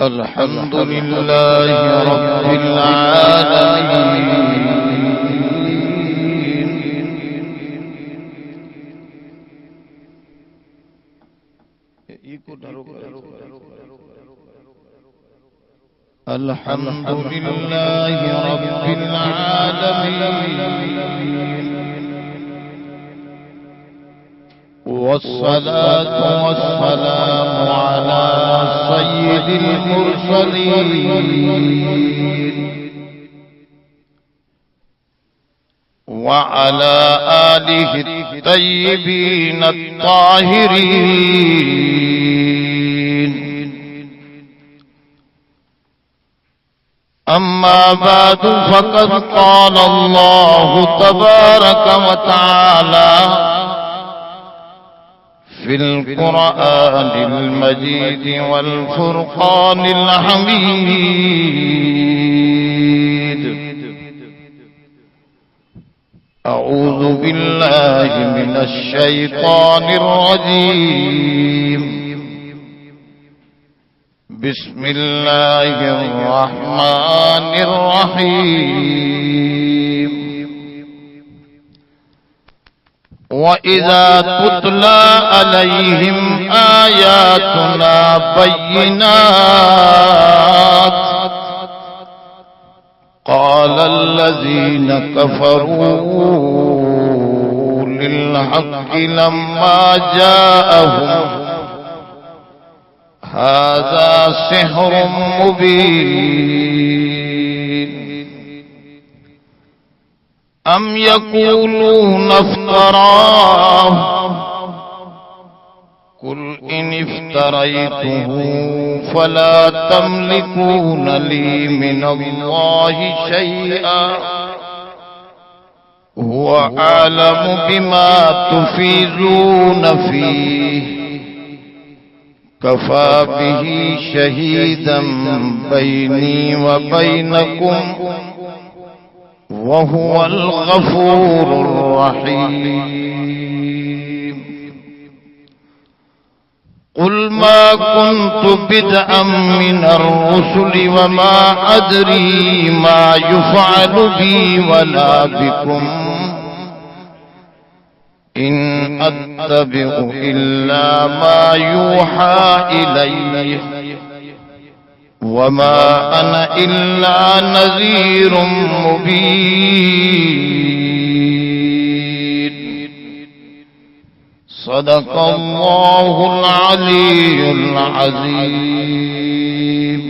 अल्हम्दुलिल्लाहि रब्बिल आलमीन। अल्हम्दुलिल्लाहि रब्बिल आलमीन। वस्सलातु वस्सलामु अला सय्यिदिल मुरसलीन व अला आलिहि अत्तय्यिबीन अत्ताहिरीन। अम्मा बादु फ़क़द क़ाल अल्लाहु तबारक व तआला फिल क़ुरआनिल मजीद वल फ़ुरक़ानिल हमीद। अऊज़ु बिल्लाहि मिनश शैतानिर रजीम। बिस्मिल्लाहिर रहमानिर रहीम। वइज़ा तुतला अलैहिम आयातुना बय्यिनात क़ालल्लज़ीन कफ़रू लिल-हक़्क़ि लम्मा जाअहुम हाज़ा सिह्रुम मुबीन। अम यक़ूलून इफ़्तराह कुल इन इफ़्तरैतुहु फला तमलिकून ली मिनल्लाहि शैअन हुवा आलमु बिमा तुफ़ीज़ून फ़ीह कफ़ा बिही शहीदन बैनी व बैनकुम वहुवल गफूरुर रहीम। कुल मा कुन्तु बिदअम मिनर रुसुलि व मा अदरी मा युफ़अलु बी वला बिकुम इन अत्तबिउ इल्ला मा यूहा इलैहि वमा अना इल्ला नज़ीरुम मुबीन। सदक़ल्लाहुल अलीयुल अज़ीम।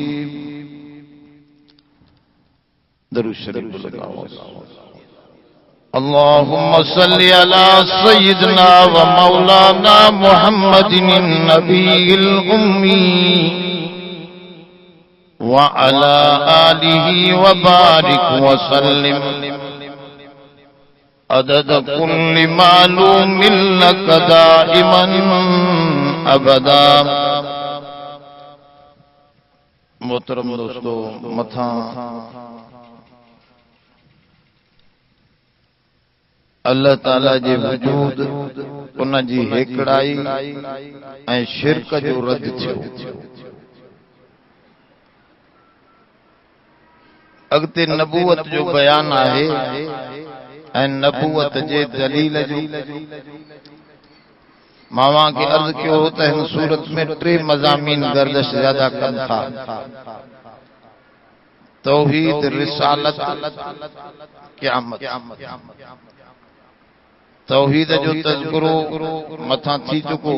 दरूद शरीफ लगाओ। अल्लाहुम्मा सल्लि अला सय्यिदिना व मौलाना मुहम्मदिन नबील उम्मी व अला आलिहि व बारिक व सल्लिम अदद कुल्लि मालूमिन लक दाइमन अबदा। मोहतरम दोस्तों, मथा अल्लाह ताला जे वजूद उन जी हेकड़ाई ऐं शिरक जो रद थियो। अगते नबूवत जो बयान आहे ऐं नबूवत जे दलील जो। मावा के अर्ज कयो त हिन सूरत में 3 मज़ामीन गर्दिश ज्यादा कन था। तौहीद, रिसालत, क़यामत। तौहीद जो तज़किरो मथा थी चुको।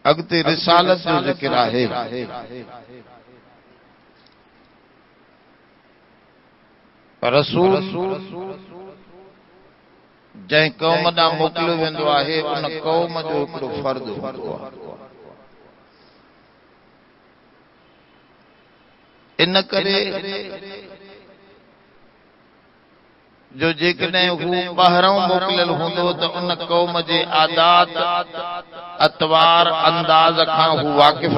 अगते रिसालत जो ज़िक्र आहे। रसूल जंहिं क़ौम ॾांहुं मोकिलियो वेंदो आहे उन क़ौम जो हिकिड़ो फर्ज़ हूंदो आहे। इन करे जो जेकॾहिं हू ॿाहिरां मोकिलियल हूंदो त उन क़ौम जे आदात अतवार अंदाज़ खां हू वाक़िफ़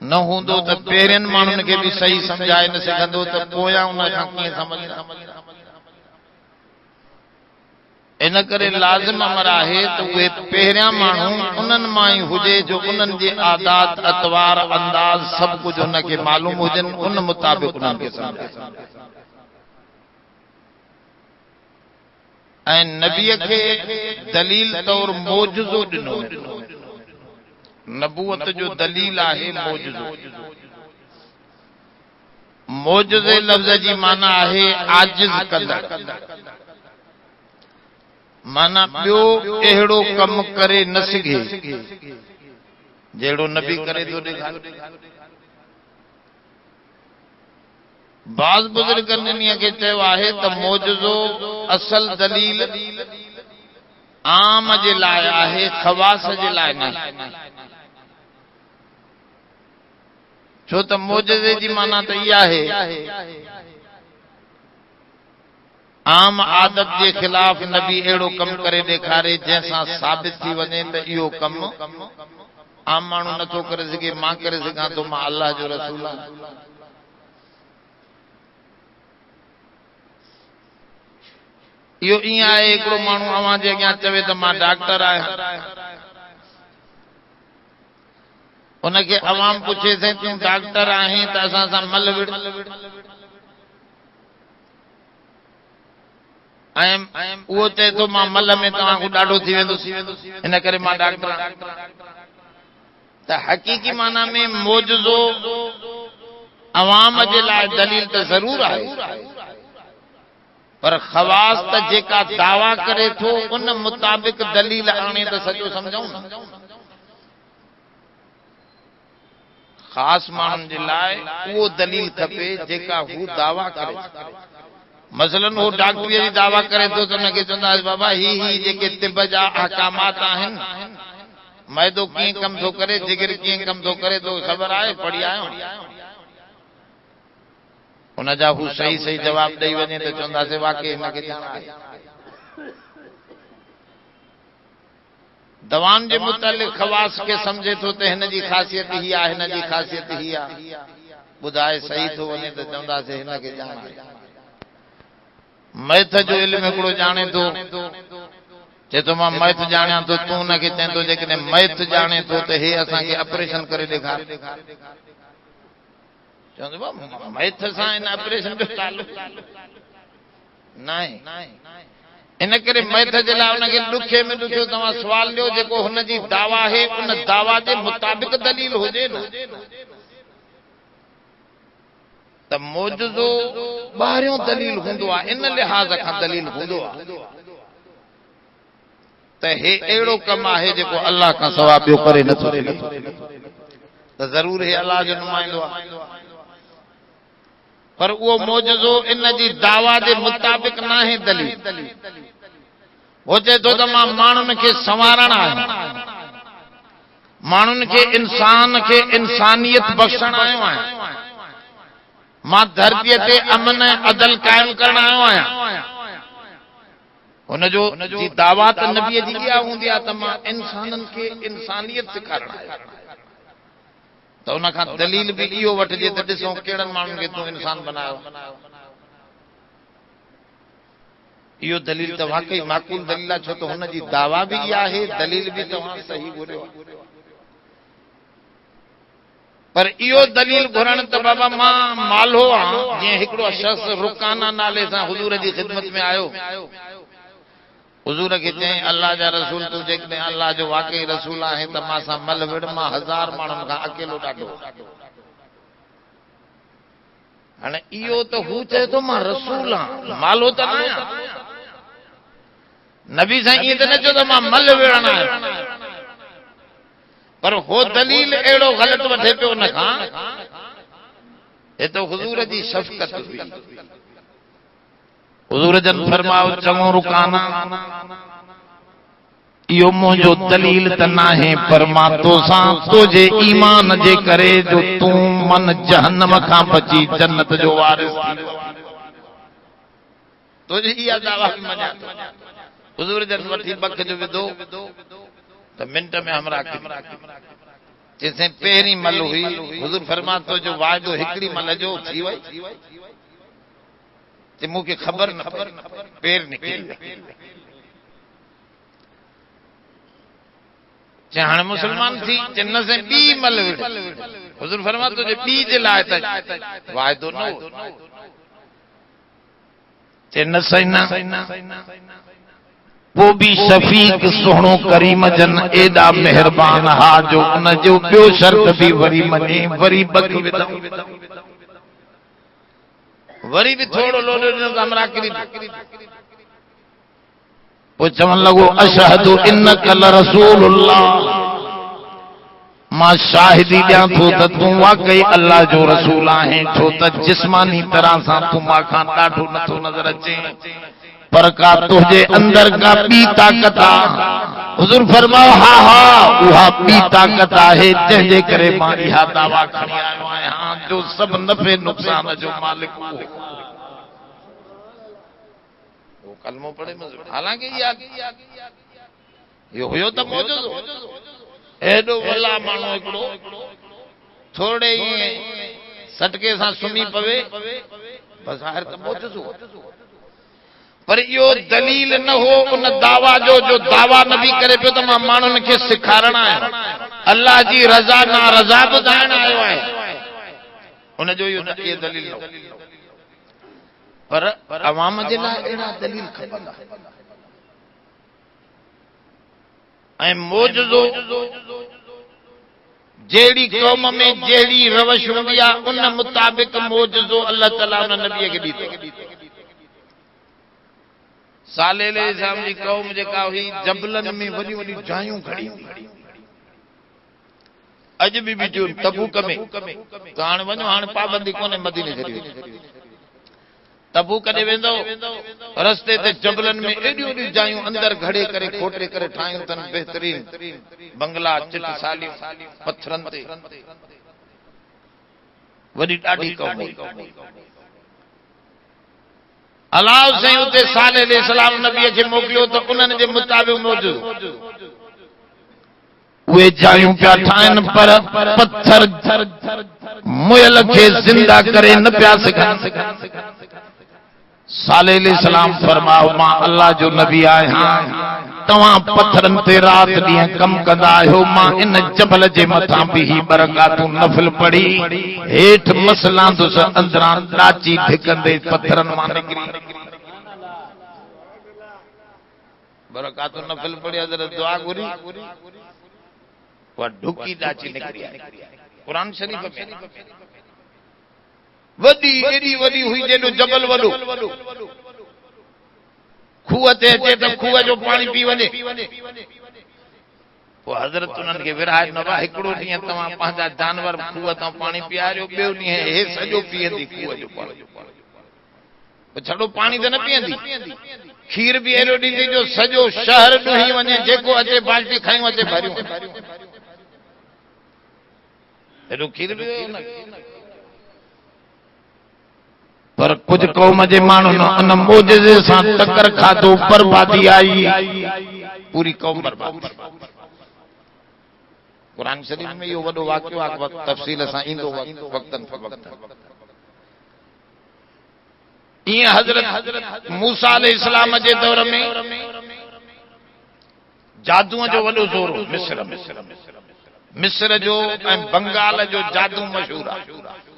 न हूंदो त पहिरियनि माण्हुनि खे बि सही सम्झाए न सघंदो त पोयां उन खां कीअं सम्झंदा। इन करे लाज़िम अमर आहे त उहे पहिरियां माण्हू उन्हनि मां ई हुजे जो उन्हनि जे आदात अतवार अंदाज़ सभु कुझु हुनखे मालूम हुजनि, उन मुताबिक़ उन्हनि खे सम्झे। ऐं नबीअ खे दलील तौर मौजज़ो ॾिनो। नबूवत जो दलील आहे मौजज़ो। मौजज़े लफ़्ज़ जी माना आहे आजिज़ कंदड़, माना ॿियो अहिड़ो कम करे न सघे जहिड़ो नबी करे थो ॾेखारे। बाज़ बुज़ुर्गनि इन खे चयो आहे त मौजज़ो असल दलील आम जे लाइ आहे, ख़वास जे लाइ न। छो त मौजज़े जी माना त इहा आहे आम आदत जे खिलाफ नबी अहिड़ो कम करे ॾेखारे जंहिंसां साबित थी वञे त इहो कम आम माण्हू नथो करे सघे, मां करे सघां थो, मां अल्लाह जो रसूल आहियां। इहो ईअं आहे हिकिड़ो माण्हू अव्हां जे अॻियां चवे त मां डॉक्टर आहियां, उनखे अवाम पुछे से तूं डॉक्टर आहीं त असां सां मल विड़, ऐं उहो चए थो मां मल में तव्हां खां ॾाढो थी वेंदो, इन करे मां डॉक्टर आहियां। त हक़ीक़ी माना में मौजज़ो अवाम जे लाइ दलील त ज़रूर आहे, पर ख़वास त जेका दावा करे थो उन मुताबिक़ दलील आणे त सॼो सम्झूं न। ख़ास माण्हुनि जे लाइ उहो दलील खपे जेका हू दावा करे। मसलन हू डॉक्टरीअ जी दावा करे थो त हुनखे चवंदासीं बाबा ही जेके तिब जा अहकामात आहिनि, मैदो कीअं कम थो करे, जिगर कीअं कम थो करे, तो ख़बर आहे, पढ़ी आयो। उन जा हू सही सही जवाब ॾेई वञे त चवंदासीं वाकई हिनखे ॼाण आहे। दवाउनि जे मुतालिक़ ख़वास खे सम्झे थो त हिन जी ख़ासियत ही आहे, हिन जी ख़ासियत ही आहे, ॿुधाए सही थो वञे त चवंदासीं हिनखे ॼाण आहे। मैथ जो इल्मु हिकिड़ो ॼाणे थो, चए थो मां मैथ ॼाणियां थो, तूं हुनखे चए थो जेकॾहिं मैथ ॼाणे थो त हे असांखे ऑपरेशन करे ॾेखार, चवंदो मैथ सां हिन ऑपरेशन जो ताल्लुक न आहे। इन करे मैथ जे लाइ हुनखे ॾुखे में ॾुखियो तव्हां सुवाल ॾियो जेको हुनजी दावा आहे उन दावा जे मुताबिक़ दलील हुजे न। त मौजज़ो ॿाहिरियों दलील हूंदो आहे, इन लिहाज़ खां दलील हूंदो आहे त हे अहिड़ो कमु आहे जेको अल्लाह खां सवाइ ॿियो करे नथो सघे, त ज़रूर हे अल्लाह जो नुमाइंदो आहे। पर उहो मौजज़ो इन जी दावा जे मुताबिक़ न आहे दलील। वो चए थो त मां माण्हुनि खे संवारण आहियां, माण्हुनि खे इंसान खे इंसानियत बख़्शण आयो आहियां, मां धरतीअ ते अमन ऐं अदल क़ाइम करण आयो आहियां। हुनजो जी दावा त नबीअ जी इहा हूंदी आहे त मां इंसाननि खे इंसानियत सेखारण आहियां, त उन खां दलील बि इहो वठिजे त ॾिसो कहिड़नि माण्हुनि खे तूं इंसान बनायो। इहो दलील त वाकई माक़ूल दलील आहे, छो त हुनजी दावा बि इहा आहे, दलील बि तव्हां सही घुरियो। पर इहो दलील घुरण त बाबा मां मालो आहियां, जीअं हिकिड़ो शख़्स रुकाना नाले सां हुजूर जी ख़िदमत में आयो, हुजूर खे चई अल्लाह जा रसूल तूं जेकॾहिं अल्लाह जो वाकई रसूल आहे त मां सां मल विड़, मां 1000 माण्हुनि खां अकेलो ॾाढो। हाणे इहो त हू चए थो मां रसूल आहियां, मालो त न आहियां। नबी साईं ईअं त न चयो त मां मल विड़ण आहियां, पर हो दलील अहिड़ो ग़लति वठे पियो हुन खां, हे त हुजूर जी शफ़क़त हुई। हुजूर जन फरमायो चङो रुकाना इहो मुंहिंजो दलील त नाहे, पर मां तोसां तुंहिंजे ईमान जे करे जो तूं मन जहन्नम खां बची जन्नत जो वारिस थी, तुंहिंजी इहा दावा बि मञां थो। हुजूर जन वठी बख जो विधो त मिंट में हमरा जैसे पहिरीं मल हुई, हुजूर फरमा तो जो वाइदो हिकिड़ी मल जो थी वई, ते मूंखे ख़बर न पेर निकिरी। हाणे मुसलमान थी चिन्न से बी मल हुजूर फरमा तुझे बी जे लाए त वायदो न हो चिन्न सैना वो भी शफीक सोहणो करीम जन एडा मेहरबान हा जो उन जो बियो शर्त भी वरी मने वरी बक विदम वरी भी थोड़ो लोडो न हमरा करी वो चवन लगो अशहदु इन्नका लरसूलुल्लाह मां शाहिदी दियां थो त तू वाकई अल्लाह जो रसूल आहे छो त जिस्मानी तरह सां तू मां ॾाढो नथो नजर अचे पर का तुझे अंदर का बी ताकत आ हुजूर फरमाओ हा हा उहा बी ताकत आहे जंहिंजे करे मां इहा दावा खणी आयो आहियां जो सब नफ़े नुक़सान जो मालिक वो कलमो पढ़े हालांकि यो हुयो त मौजूद एडो वला मानो एकड़ो थोड़े ही सटके सां सुमी पवे बस ज़ाहिर त मौजूद हो पर यो दलील न हो उन दावा जो दावा नबी करे पियो त मां माण्हुनि खे सेखारण आयो अल्लाह जी रज़ा ना रज़ा ॿुधाइण आयो आहे उन जो ये दलील न पर अवाम जे लाइ अहिड़ा दलील खपंदा ऐं मौजज़ो जहिड़ी क़ौम में जहिड़ी रवश हूंदी आहे उन मुताबिक़ मौजज़ो अल्लाह ताला उन नबीअ खे ॾींदो सालेल इस्लाम जी क़ौम जेका हुई जबलन में वॾियूं वॾियूं जायूं खड़ी अॼु बि बीठियूं तबूक में त हाणे वञो हाणे पाबंदी कोन्हे मदीने छॾी तबूक ॾे वेंदो रस्ते ते जबलन में एॾियूं एॾियूं जायूं अंदर घड़े करे खोटे करे ठाहियूं अथनि बहितरीन बंगला चिट सालियूं पत्थरनि ते वॾी ॾाढी क़ौम अलाह साईं उते सालेह इस्लाम नबीअ खे मोकिलियो त उन्हनि जे मुताबिक़ मौजूद उहे जायूं पिया ठाहिनि पर पत्थर मुयल खे ज़िंदा करे न पिया सघनि सालेह इस्लाम फरमायो मां अल्लाह जो नबी आहियां तव्हां पत्थरनि ते राति ॾींहं कमु कंदा आहियो मां इन जबल जे मथां बीही बरकातूं नफ़िल पढ़ी हेठि मसलांदुसि अंदरां ॾाची धिकंदे पत्थरनि मां निकिरी बरकातूं नफ़िल पढ़ी हज़रत दुआ घुरी उहा ढुकी ॾाची निकिरी क़ुरान शरीफ़ में वॾी एॾी वॾी हुई जेॾो जबल वॾो खूह ते अचे त खूह जो पाणी पी वञे पोइ हज़रत उन्हनि खे विराए न वा हिकिड़ो ॾींहुं तव्हां पंहिंजा जानवर खूह तां पाणी पीआरियो ॿियो ॾींहुं हे सॼो पीअंदी खूह जो पाणी छॾो पाणी त न पीअंदी खीर बि अहिड़ो ॾींदी जो सॼो शहर ॾुही वञे जेको अचे बाल्टी खयूं अचे भरियूं हेॾो खीर बि पर कुछ कौम जे माण्हुनि उन मौजज़े सां टक्कर खाधो बर्बादी आई पूरी कौम बर्बाद कुरान शरीफ में इहो वॾो वाक़ियो आहे तफ़सील सां ईंदो वक़्तन फ़वक़्तन ईअं हज़रत मूसा अलैहिस्सलाम जे दौर में जादूअ जो वॾो ज़ोर हो मिस्र जो ऐं बंगाल जो जादू मशहूर आहे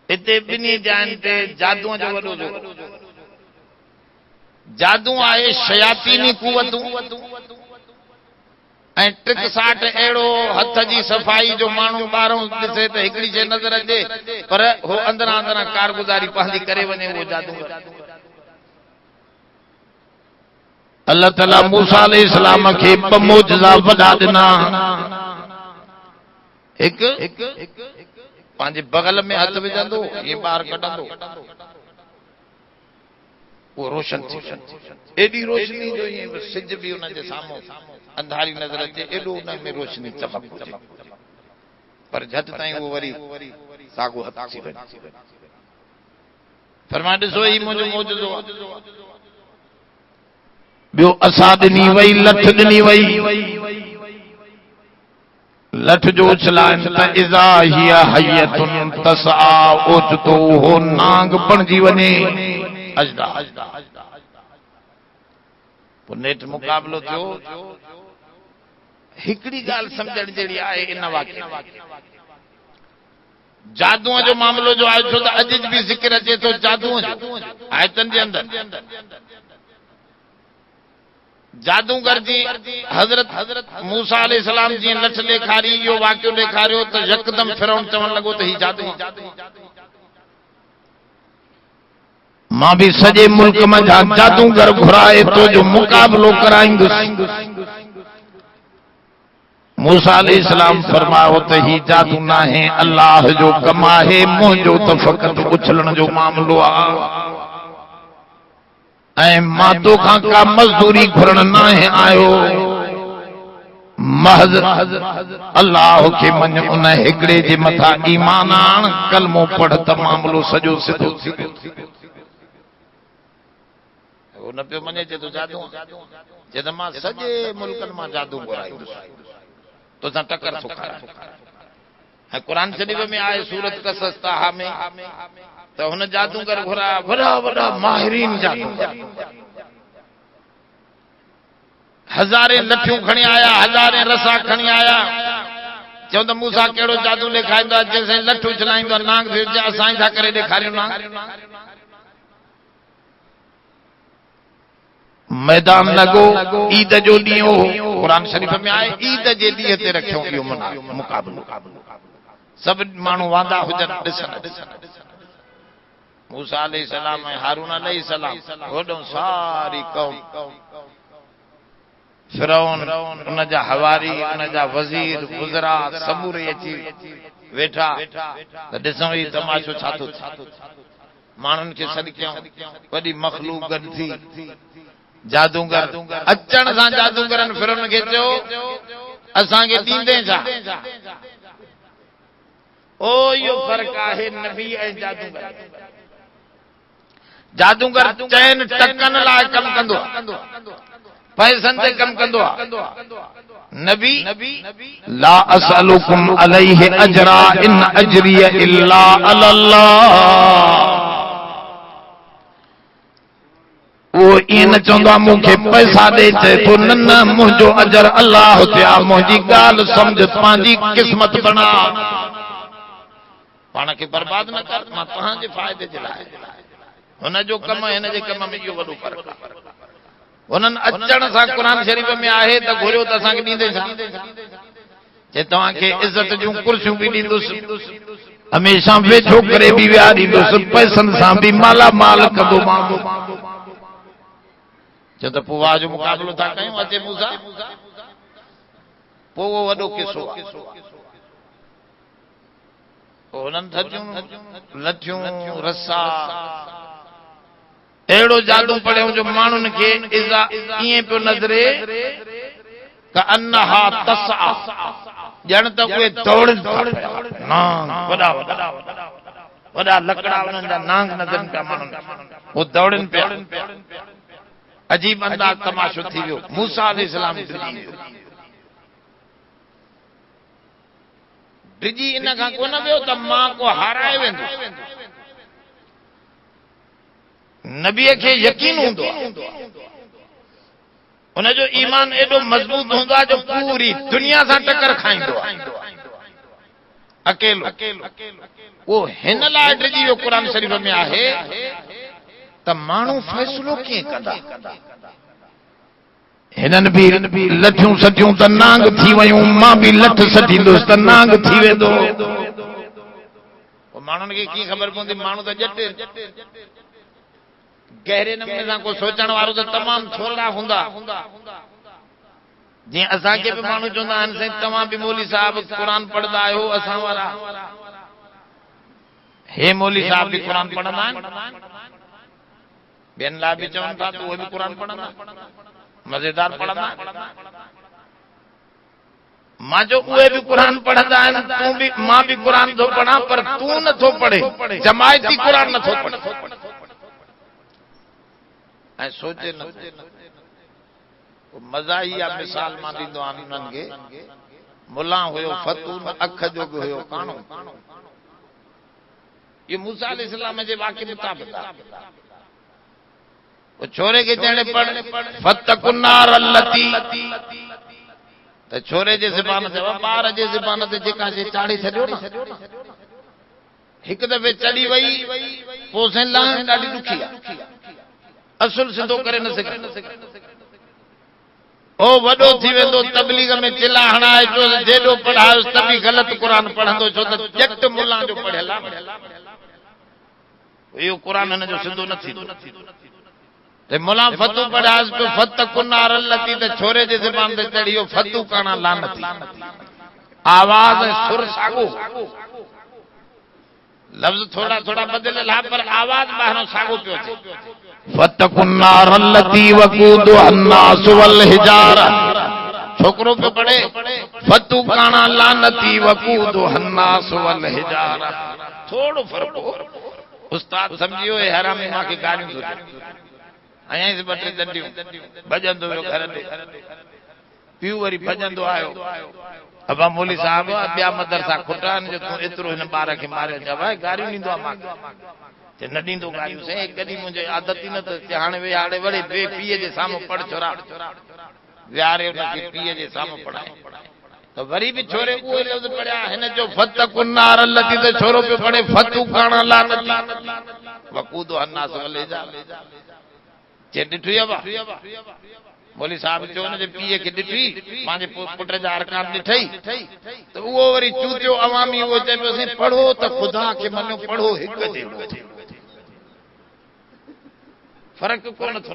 इते ॿिन्ही जायुनि ते जादूअ जो वॾो ज़ोर जादू आहे शयातीनी कुवतूं ऐं टिक साठ अहिड़ो हथ जी सफ़ाई जो माण्हू ॿाहिरों ॾिसे त हिकिड़ी शइ नज़र अचे पर हो अंदरां अंदरां कारगुज़ारी पंहिंजी करे वञे उहो जादू अल्लाह ताला मूसा अलैहिस्सलाम खे ॿ मौजज़ा वॾा ॾिना हिकु पंहिंजे बगल में हथ विझंदो ये ॿाहिरि कढंदो वो रोशन थी एडी रोशनी जो ये सिज भी उन जे सामो अंधारी नजर अचे एडो उन में रोशनी चमक पर झट ताईं वो वरी सागो हथ थी वञे फरमा ॾिसो ही मुंहिंजो मौजूदो ॿियो असां ॾिनी वई लठ ॾिनी वई लठ जो उछलाइन त इज़ा हिया हयतुन तसआ ओचतो हो नांग बणजी वञे अजदा पोइ नेठ मुक़ाबलो थियो हिकड़ी गाल समझण जहिड़ी आहे इन वाक़े जादूअ जो मामलो जो आहे छो त अॼु बि ज़िक्र अचे थो जादूअ जो आयतन जे अंदरि जादूगर जी हज़रत मूसा अलैहिस्सलाम जी लठ ॾेखारी इहो वाक़ियो ॾेखारियो त यकदम फिरौन चवण लॻो त ही जादू मां भी सॼे मुल्क में जादूगर घुराए तो जो मुकाबलो कराईंदुसि मूसा अलैहिस्सलाम फरमायो त ही जादू ना है अल्लाह जो कम आहे मुंहिंजो त फ़क़त उछलण जो मामलो आहे ऐं मां तोखां का मज़दूरी घुरण ना है आयो महज़ अल्लाह के मन उन हिकड़े जे मथा ईमान आण कलमो पढ़ त मामलो सॼो सिधो थी वियो वो न पियो मञे तो जादू जे त मां सॼे मुल्कनि मां जादू घुराईंदुसि तो टक्कर सुखारा कुरान शरीफ में आए सूरत कसस ताहा में तो हुन जादूगर घुराया वड़ा वड़ा माहिरीन जादूगर हज़ारे लठियूं खणी आया हज़ारे रसा खणी आया चवंद मूसा कहिड़ो जादू ॾेखारींदो जंहिंसां लठियूं चलाईंदो नांग असां छा करे ॾेखारियूं नांग मैदान लगो ईद जो ॾींहुं हो कुरान शरीफ में आए ईद जे ॾींहं ते रखियो इहो मुकाबलो सभु माण्हू वांदा हुजनि ॾिसण मूसा अलैहिस्सलाम ऐं हारून अलैहिस्सलाम होॾो सारी क़ौम फिरौन उन जा हवारी उन जा वज़ीर वुज़रा समूरे अची वेठा त ॾिसूं ही तमाशो छा थो माण्हुनि खे सॾु कयूं वॾी मख़लूक गॾु थी जादूगर अचण सां जादूगरनि फिरौन खे चयो असांखे ॾींदे छा ओ इहो फ़र्क़ु आहे नबी ऐं जादूगर जादूगर चइनि टकनि लाइ कमु कंदो आहे पैसनि ते कमु कंदो आहे नबी ला असअलुकुम अलैहि अजरा इन अजरिय इल्ला अल्लाह वो इन चवंदो मूंखे पैसा ॾे चए थो न मुंहिंजो अजर अल्लाह ते आहे मुंहिंजी ॻाल्हि सम्झ पंहिंजी क़िस्मत बणा पाण खे बर्बाद न कर मां तव्हांजे फ़ाइदे जे लाइ हुन जो कमु हिन जे कम में इहो वॾो फ़र्क़ु आहे हुननि अचण सां क़ुरान शरीफ में आहे त घुरियो त असांखे ॾींदे छा जे तव्हांखे इज़त जूं कुर्सियूं बि ॾींदुसि हमेशा वेझो करे बि विहारींदुसि पैसनि सां बि मालामाल कंदो मां जो त पोइ वाह जो मुक़ाबलो था कयूं अचे मूसा पोइ उहो वॾो किसो आहे पोइ हुननि थधियूं लठियूं रसा अहिड़ो जादू पढ़ियो जो माण्हुनि खे ईअं पियो नज़रे त अन्नहा तसआ ॼण त उहे दौड़नि वॾा वॾा लकड़ा उन्हनि जा नांग नज़रनि पिया माण्हुनि उहे दौड़नि पिया अजीब अंदाज तमाशो थी वियो मूसा अलैहिस्सलाम डिॼी इन खां कोन वियो त मां को हाराए वेंदो नबीअ खे यकीन हूंदो उनजो ईमान एॾो मज़बूत हूंदो आहे जो पूरी दुनिया सां टकर खाईंदो आहे अकेलो उहो हिन लाइ डिॼी वियो क़ुरान शरीफ में आहे त माण्हू फ़ैसिलो कीअं कंदा हिननि बि लठियूं सटियूं त नांग थी वयूं मां बि लठ सटींदुसि त नांग थी वेंदो माण्हुनि खे कीअं ख़बर पवंदी माण्हू त ॼटे गहरे नमूने सां को सोचण वारो त तमामु थोरा हूंदा जीअं असांखे बि माण्हू चवंदा आहिनि साईं तव्हां बि मौली साहिब क़ुरान पढ़ंदा आहियो असां वारा हे मौली साहिब बि क़ुरान पढ़ंदा आहिनि ॿियनि लाइ बि चवनि था त उहे बि क़ुरान पढ़ंदा मज़ेदार पढ़ंदा मां जो उहे बि क़ुरान पढ़ंदा आहिनि तूं बि मां बि क़ुरान थो पढ़ां पर तूं नथो पढ़े जमायती क़ुरान नथो पढ़े ऐं सोचे न मज़ा ई आहे मिसाल मां ॾींदो आहियां उन्हनि खे मुला हुयो फतून अख जो बि हुयो काणो इहो मूसा अलैहिस्सलाम जे वाक़े मुताबिक़ छोरे के चढ़े पढ़ फतकुन्नार अल्लती त छोरे जे ज़बान ते ॿार जे ज़बान ते जेका शइ चाढ़े छॾियो न हिकु दफ़े चढ़ी वई पोइ से लाहिण ॾाढी ॾुखी आहे असुल सिधो करे न सघे ओ वॾो थी वेंदो तबलीग में चिला हणाए जो जेॾो पढ़ायो तभी ग़लत क़ुरान पढ़ंदो छो त जट मुल्ला जो पढ़ियल आहे इहो क़ुरान हिन जो सिधो न थींदो ते मुला फतू पढ़ास पे फतकुन नारलती ते छोरे जे ज़बान ते चढ़ियो फतू काना लानती आवाज सुर सागो लफ्ज थोड़ा थोड़ा बदले ला पर आवाज बाहरों सागो पियो थे फतकुन नारलती वकूदु अन्नास वल हिजारा छोकरो पे पढ़े फतू काना लानती वकूदु अन्नास वल हिजारा थोड़ो फर्क हो उस्ताद समझियो है हरामी मां के गालियों दो अयां से बटे दंडियों भजंदो वियो घर ते पियो वरी भजंदो आयो अबा मौली साहब ॿिया मदरसा खुटान जो तूं एतिरो हिन ॿार खे मारियो जा भाई गारियूं ॾींदो आहे मां ते न ॾींदो गारियूं से कॾहिं मुंहिंजे आदत ई न त हाणे वे हाणे वरी ॿिए पीउ जे साम्हूं पढ़ छोरा विहारे हुनखे पीउ जे साम्हूं पढ़ाए त वरी बि छोरे उहे लफ़्ज़ पढ़िया हिन जो फतकुन नारलती त छोरो पियो पढ़े फतू काना लानती वकूदु अन्नास वल हिजारा चे ॾिठी आहे मौली साहब चयो न जे पीउ खे ॾिठी पंहिंजे पुट जा अरकान ॾिठई त उहो वरी चूतियो अवामी उहो चए पियो पढ़ो त ख़ुदा खे मञो पढ़ो हिकु जहिड़ो फ़र्क़ु कोन थो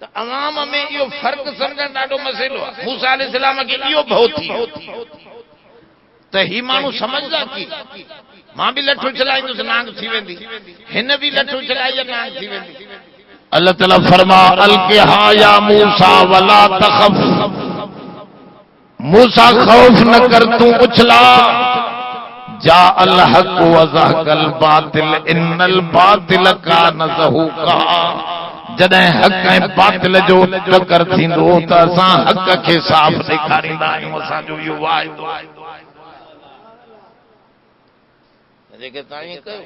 त अवाम में इहो फ़र्क़ु सम्झणु ॾाढो मसइलो आहे मूसा अलैहिस्सलाम खे इहो भउ थी त ही माण्हू समझदा की मां बि लठो चलाईंदुसि नांग थी वेंदी हिन बि लठो चलाई नांग थी वेंदी अल्लाह ताला फरमा अलकिहा या मूसा वला तखफ मूसा खौफ न कर तू उछला जा अल हक व ज़हकल बातिल इन्नल बातिल कान ज़हूका जॾहिं हक ऐं बातिल जो टकर थींदो त असां हक खे साफ़ ॾेखारींदा आहियूं असांजो इहो वाइदो जेके ताईं कयो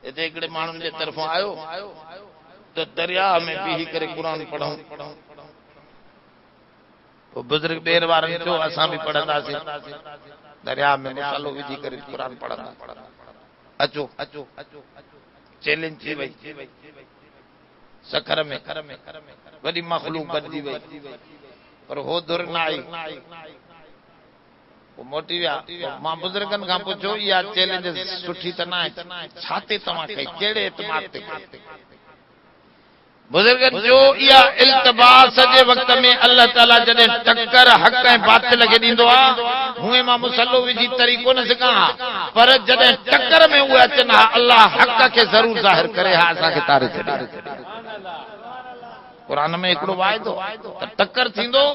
हिते हिकिड़े माण्हुनि जे तरफ़ां आयो तो दरिया में बीही करे कुरान पढ़ूं तो बुजुर्ग बेर वारनि चयो असां बि पढ़ंदासीं दरिया में मसालो विझी करे कुरान पढ़ंदा अचो चैलेंज थी वई सखर में वॾी मखलूक बदिजी वई पर हो दुर न आई वो मोटी विया मां बुजुर्गनि खां पुछो इहा चैलेंज सुठी त न आहे छा ते तव्हां कई कहिड़े एतमाद ते कई बुजुर्गन जो या इल्तिबास जे वक्त में अल्लाह ताला जॾहिं टक्कर हक ऐं बातिल खे ॾींदो आहे हुए मां मुसलो विझी तरीक़ो न सिखां पर जॾहिं टक्कर में उहे अचनि हा अल्लाह हक खे ज़रूर ज़ाहिर करे हा असांखे तारे छॾे क़ुरान में हिकिड़ो वाइदो त टक्कर थींदो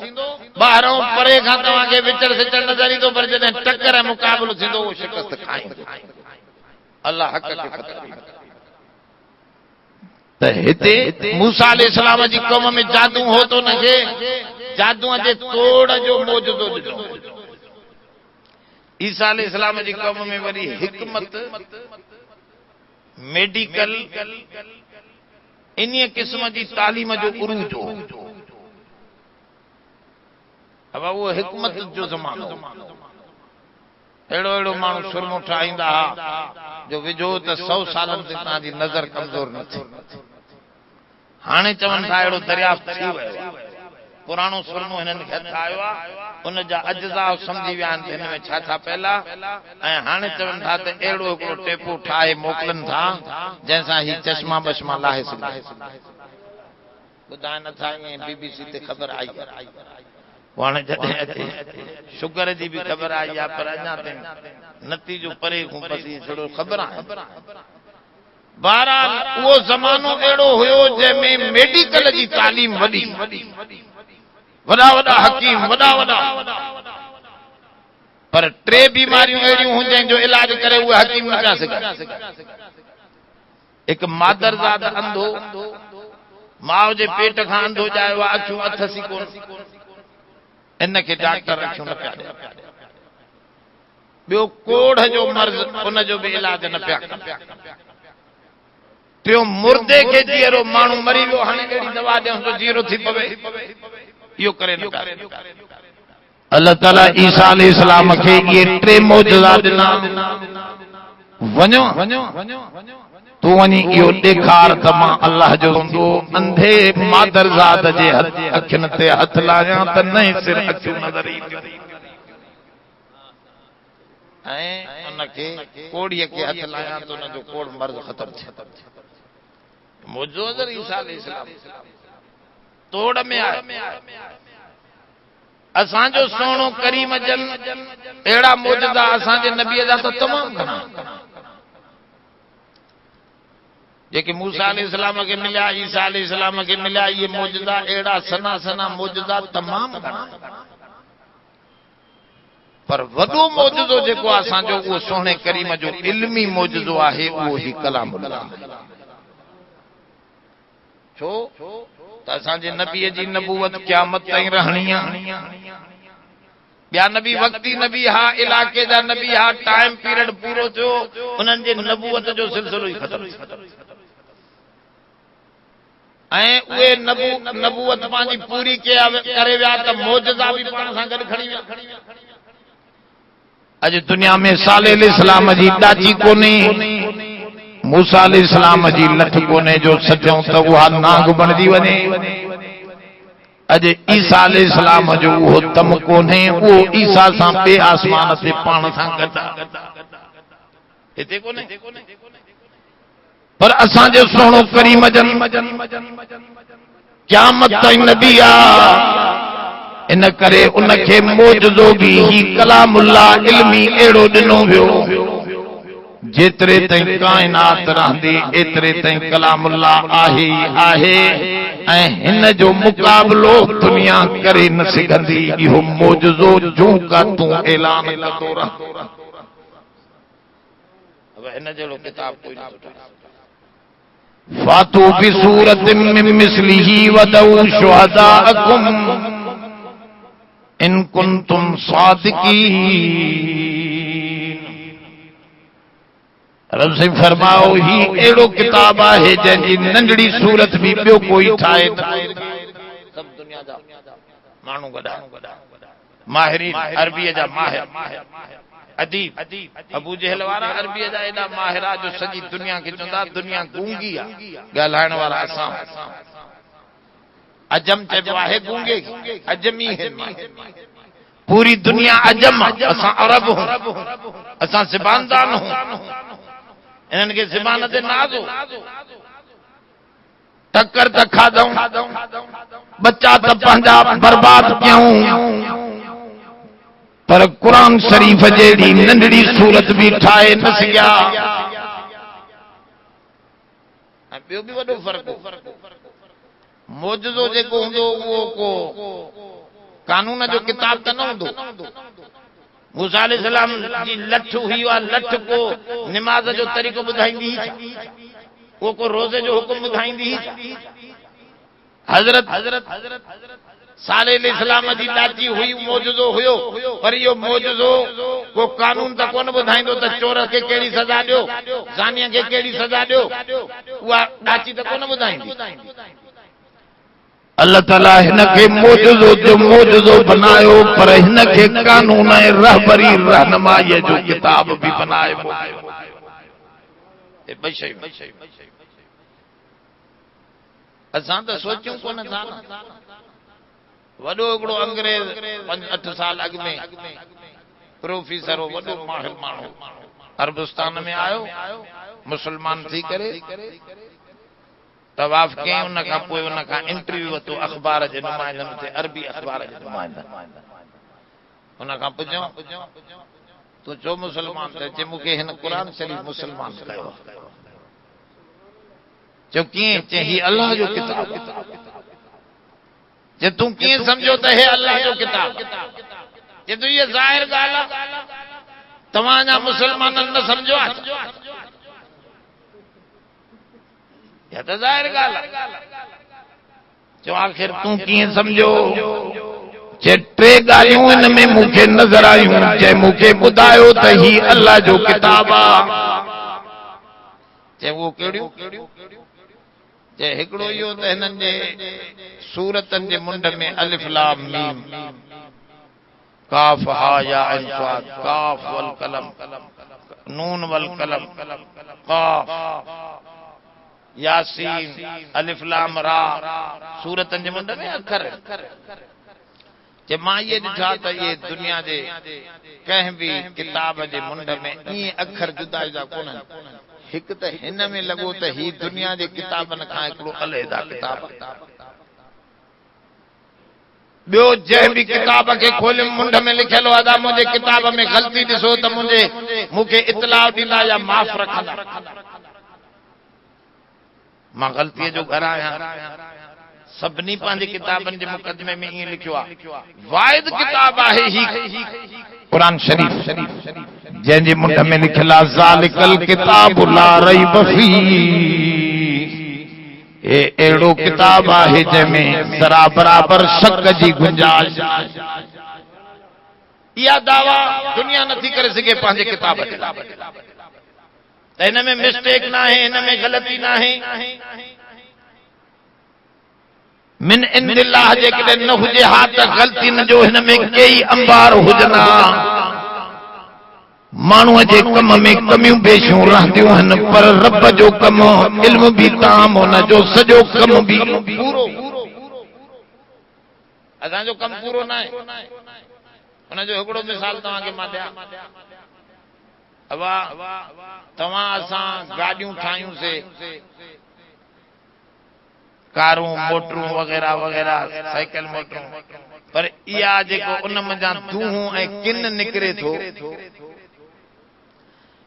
ॿाहिरों परे खां तव्हांखे विचड़ सिचड़ नज़र ईंदो पर जॾहिं टक्कर ऐं मुक़ाबिलो थींदो उहो शिकस्त खाईंदो अल्लाह हक खे ख़तम त हिते मूसा अलैहिस्सलाम जी क़ौम में जादू हो तो नखे जादूअ जे तोड़ जो मौजूदो ॾिनो ईसा अलैहिस्सलाम जी क़ौम में वरी हिकमत मेडिकल इन किस्म जी तालीम जो उरूज हो अब वो हिकमत जो ज़मानो अहिड़ो अहिड़ो माण्हू सुरमो ठाहींदा हा जो विझो त 100 सालनि ते तव्हांजी नज़र कमज़ोर न थी हाणे चवनि था अहिड़ो दरियाफ़्त थी वियो पुराणो सुरमो हिननि खे हथ आयो आहे उन जा अज्जा सम्झी विया आहिनि हिन में छा छा पहला ऐं हाणे चवनि था त अहिड़ो हिकिड़ो टेपो ठाहे मोकिलनि था जंहिंसां ही चश्मा बश्मा लाहे सघे ॿुधाए नथा ईअं BBC ते ख़बर आई हाणे जॾहिं अचे शुगर जी बि ख़बर आई आहे पर अञा ताईं नतीजो परे खां बसि थोरो ख़बर आहे बहरहाल उहो ज़मानो अहिड़ो हुयो जंहिंमें मेडिकल जी तालीम वॾी वॾा वॾा हकीम वॾा पर 3 बीमारियूं अहिड़ियूं हुजनि जो इलाज करे उहे हकीम न पिया सघनि हिकु मादरज़ाद अंधो माउ जे पेट खां अंधो ॼायो आहे अखियूं अथसी कोन इनखे डॉक्टर अखियूं न पिया ॾियनि ॿियो कोढ़ जो मर्ज़ उनजो बि इलाज न पिया कनि टियों मुर्दे खे जीअरो माण्हू मरी वियो हाणे अहिड़ी दवा ॾियूं त जीअरो थी पवे इहो करे न पिया अल्लाह ताला ईसा अलैहिस्सलाम के ये टे मौजज़ा दिना वञो तू वञी इहो ॾेखार त मां अल्लाह जो हूंदो अंधे मादरज़ाद जे अखियुनि ते हथ लाहियां त न सिर अखियूं नज़र ईंदियूं ऐं उनखे कोड़ीअ खे हथ लाहियां त उनजो कोड़ मर्ज़ ख़तम थिए मौजूद ईसा अलैहिस्सलाम तोड़ में आए असांजो सोनो करीम जन अहिड़ा मौजूदा असांजे नबीअ जा त तमामु घणा जेके मूसा अलैहिस्सलाम के मिलिया ईसा अलैहिस्सलाम के मिलिया ये मौजूदा अहिड़ा सना सना मौजूदा तमामु घणा पर वॾो मौजूदो जेको असांजो उहो सोने करीम जो इल्मी मौजूदो आहे उहो ही कलामुल्लाह छो त असांजे नबीअ जी नबूवत क़यामत ताईं रहणी आहे ॿिया नबी वक्ती नबी हा इलाके जा नबी हा टाइम पीरियड पूरो थियो उन्हनि जे नबूवत जो सिलसिलो ई ख़तम ऐं उहे नबूवत पंहिंजी पूरी करे विया त मौजज़ा बि पाण सां गॾु खणी विया अॼु दुनिया में साले अलैहिस्सलाम जी ॾाची कोन्हे मूसा अलैहिस्सलाम जी लठ कोन्हे जो सचऊं त उहा नाग बणिजी वञे अॼु ईसा अलैहिस्सलाम जो उहो तम कोन्हे उहो ईसा सां ॿिए आसमान ते पाण सां गॾु हिते कोन्हे पर असांजो सोनो करीम जन क़यामत ताईं नबी आहे इन करे उनखे मौजूदो बि ही कलामुल्लाह इल्मी अहिड़ो ॾिनो वियो जेतिरे ताईं काइनात रहंदी एतिरे ताईं कलामुल्लाह आहे आहे ऐं हिन जो मुक़ाबिलो दुनिया करे न सघंदी इहो मौजूदो जूं का तूं ऐलान कंदो रह अब हिन जहिड़ो किताब कोई न सुठो फातू बि सूरत मिन मिस्लिही वदऊ शुहदाअकुम इन कुंतुम सादिकीन रब से फरमाओ ही एड़ो किताब है जंहिंजी नंढड़ी सूरत भी ॿियो कोई ठाहे सब दुनिया जा माण्हू गॾा माहिरीन अरबीअ जा माहिर अदीब अबू जहल वारा अरबीअ जा एॾा माहिरा जो सॼी दुनिया खे चवंदा दुनिया गूंगी आहे ॻाल्हाइण वारा असां अजम चइबो आहे गूंगे अजमी है पूरी दुनिया अजम असां अरब हूं असां ज़बानदान हूं इन्हनि खे ज़बान ते नाज़ हो टक्कर त खाधऊं बच्चा त पंहिंजा बर्बाद कयूं पर कुरान शरीफ़ जहिड़ी नंढड़ी सूरत बि ठाहे न सघिया ॿियो बि वॾो फ़र्क़ु मौजूदो जेको हूंदो उहो को कानून जो किताब त न हूंदो मूसा अलैहिस्सलाम जी लठ हुई उहा लठ को निमाज़ जो तरीक़ो ॿुधाईंदी वो को रोज़े जो हुकुम ॿुधाईंदी हज़रत साले अलैहिस्सलाम जी ॾाची हुई मौजूदो हुयो पर इहो मौजूदो को कानून त कोन ॿुधाईंदो त चोर खे कहिड़ी सज़ा ॾियो ज़ानीअ खे कहिड़ी सज़ा ॾियो उहा ॾाची त कोन ॿुधाईंदी अल्लाह ताला हिनखे मौजूदो बनायो पर हिनखे कानून ऐं रहबरी रहनुमाईअ जो किताब भी बनाए असां त सोचियूं कोन था वॾो हिकिड़ो अंग्रेज 5-8 साल अॻु में प्रोफेसर हो वॾो माहिर माण्हू अरबस्तान में आयो मुसलमान थी करे तवाफ कयईं उन खां पोइ उन खां इंटरव्यू वरितो अख़बार जे नुमाइंदनि ते अरबी अख़बार जे नुमाइंदनि उन खां पुछियो तूं छो मुसलमान त चए मूंखे हिन क़ुरान शरीफ़ मुसलमान कयो चयो कीअं चए ही अल्लाह जो किताब जे तूं कीअं सम्झो त हे अल्लाह जो किताब जे तूं इहा ज़ाहिर ॻाल्हि आहे तव्हांजा मुसलमाननि न सम्झो आहे या तो ज़ाहिर ॻाल्हि जो आखिर तूं कीअं सम्झो जे टे ॻाल्हियूं हिन में मूंखे नज़र आयूं जे मूंखे ॿुधायो त ही अल्लाह जो किताब आहे जे उहो कहिड़ियूं जे हिकिड़ो इहो त हिननि जे सूरतनि जे मुंड में अलिफ लाम मीम काफ हा या ऐन स्वाद, काफ वल कलम, नून वल कलम, काफ यासीन अलिफ लाम रा, सूरतन जे मुंड में अखर जे मां ये ॾिठा त ये दुनिया जे कंहिं बि किताब जे मुंड में ईअं अखर जुदा जुदा कोन्हनि। हिकु त हिन में लॻो त ही दुनिया जे किताबनि खां हिकिड़ो अलहदा किताब। ॿियो जंहिं बि किताब खे खोलियुमि मुंड में लिखियल हो अदा मुंहिंजे किताब में ग़लती ॾिसो त मूंखे इतलाह ॾींदा या माफ़ रखंदा। मां ग़लतीअ जो घर आहियां। सभिनी पंहिंजे किताबनि जे मुक़दमे में ईअं लिखियो आहे। वाहिद किताब आहे ही क़ुरान शरीफ, जंहिंजे मुंड में लिखियल आहे ज़ालिकल किताब ला रैब फीह। हे अहिड़ो किताब आहे जंहिंमें ज़रा बराबर शक जी गुंजाइश। इहा दावा दुनिया नथी करे सघे पंहिंजे किताब ते त हिन में मिस्टेक न आहे, हिन में ग़लती न आहे। मिन इंदिल्लाह जेकॾहिं न हुजे हा त ग़लती न जो हिन में कई अंबार हुजना। माण्हूअ जे कम में कमियूं बेशियूं रहंदियूं आहिनि, पर रब जो कम इल्म बि ताम, हुन जो सॼो कम बि पूरो। असांजो कम पूरो न आहे। हुनजो हिकिड़ो मिसाल तव्हांखे मां ॾियां। तव्हां असां गाॾियूं ठाहियूंसीं, कारूं मोटरूं वग़ैरह वग़ैरह, साइकिल मोटरूं, पर इहा जेको उन मंझां धूं ऐं किन निकिरे थो,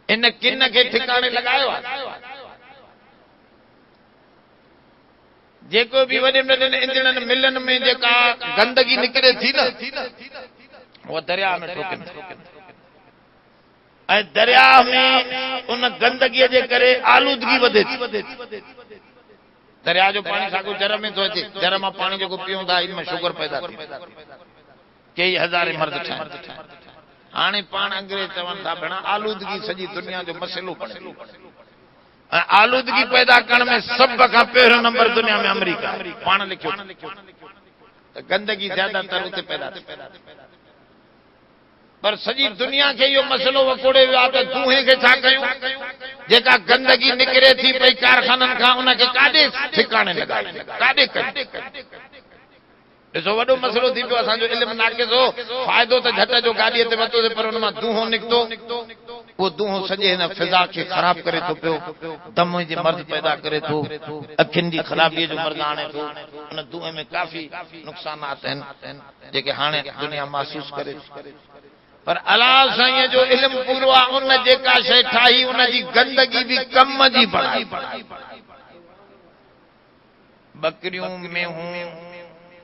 इन किन खे ठिकाणे लॻायो आहे। जेको बि वॾे वॾे इंजणनि मिलनि में जेका गंदगी निकिरे थी न, उहा दरिया में ठोकनि ऐं दरिया में उन गंदगीअ जे करे आलूदगी वधे थी। दरिया जो पानी साॻियो जर में थो अचे। जर मां पाणी जेको पीऊं था इन में शुगर पैदा थी, कई हज़ारे मर्द ठाहिनि। हाणे पाण अंग्रेज चवनि था भेण आलूदगी सॼी दुनिया जो मसइलो बणे। ऐं आलूदगी पैदा करण में सभ खां पहिरियों नंबर दुनिया में अमेरिका। पाण लिखियो त गंदगी ज्यादातर उते पैदा थी। पर सॼी दुनिया खे इहो मसइलो वकोड़े वियो आहे त धूए खे छा कयूं। जेका गंदगी निकिरे थी पई कारखाननि खां, उनखे काॾे ठिकाणे लॻाए, काॾे कयूं। ॾिसो वॾो मसइलो थी पियो। असांजो इल्मु नाक़िस हो। फ़ाइदो त झट जो गाॾीअ ते वरितोसीं, पर हुन मां धूओ निकितो। उहो धूओ सॼे हिन फिज़ा खे ख़राब करे थो पियो, दम जे मर्ज़ पैदा करे थो, अखियुनि जी ख़राबीअ जो मर्ज़ आणे थो। उन धूए में काफ़ी नुक़सानात आहिनि जेके हाणे दुनिया महसूस करे। पर अलाह साईं जो इल्मु पूरो आहे। उन जेका शइ ठाही उनजी गंदगी बि कम जी बणाई। बकरियूं मेहूं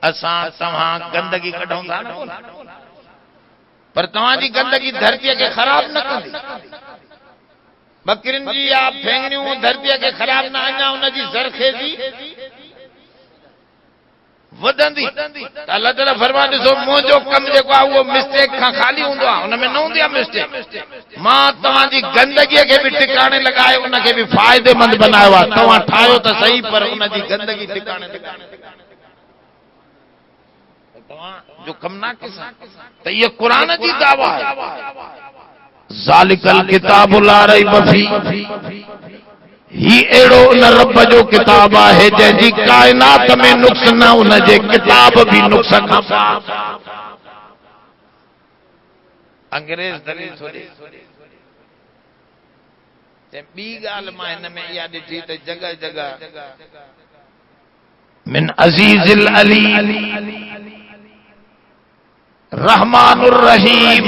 असां तव्हां गंदगी कढूं था न, पर तव्हांजी गंदगी धरतीअ खे ख़राब न कंदी। बकरियुनि जी या फेंगड़ियूं धरतीअ खे ख़राब न, अञा उनजी ज़रख़ेज़ी वधंदी। अल्लाह ताला फरमान ॾिसो मुंहिंजो कम जेको आहे उहो मिस्टेक खां ख़ाली हूंदो आहे। हुन में न हूंदी आहे मिस्टेक। मां तव्हांजी गंदगीअ खे बि ठिकाणे लॻाए उनखे बि फ़ाइदेमंद बनायो आहे। तव्हां ठाहियो त सही, पर उनजी गंदगी ठिकाणे तव्हां जो कम नाक़िस आहे। त इहा क़ुरान जी दावा आहे। ज़ालिकल किताब ला रैब फीह। ही अहिड़ो उन रब जो किताब आहे जंहिंजी काइनात में नुक्स न, उनजे किताब भी नुक्स खां पाक। अंग्रेज दलील थोड़ी ते ॿी ॻाल्हि मां हिन में इहा ॾिठी त जगह जगह मिन अज़ीज़िल अली रहमानुर रहीम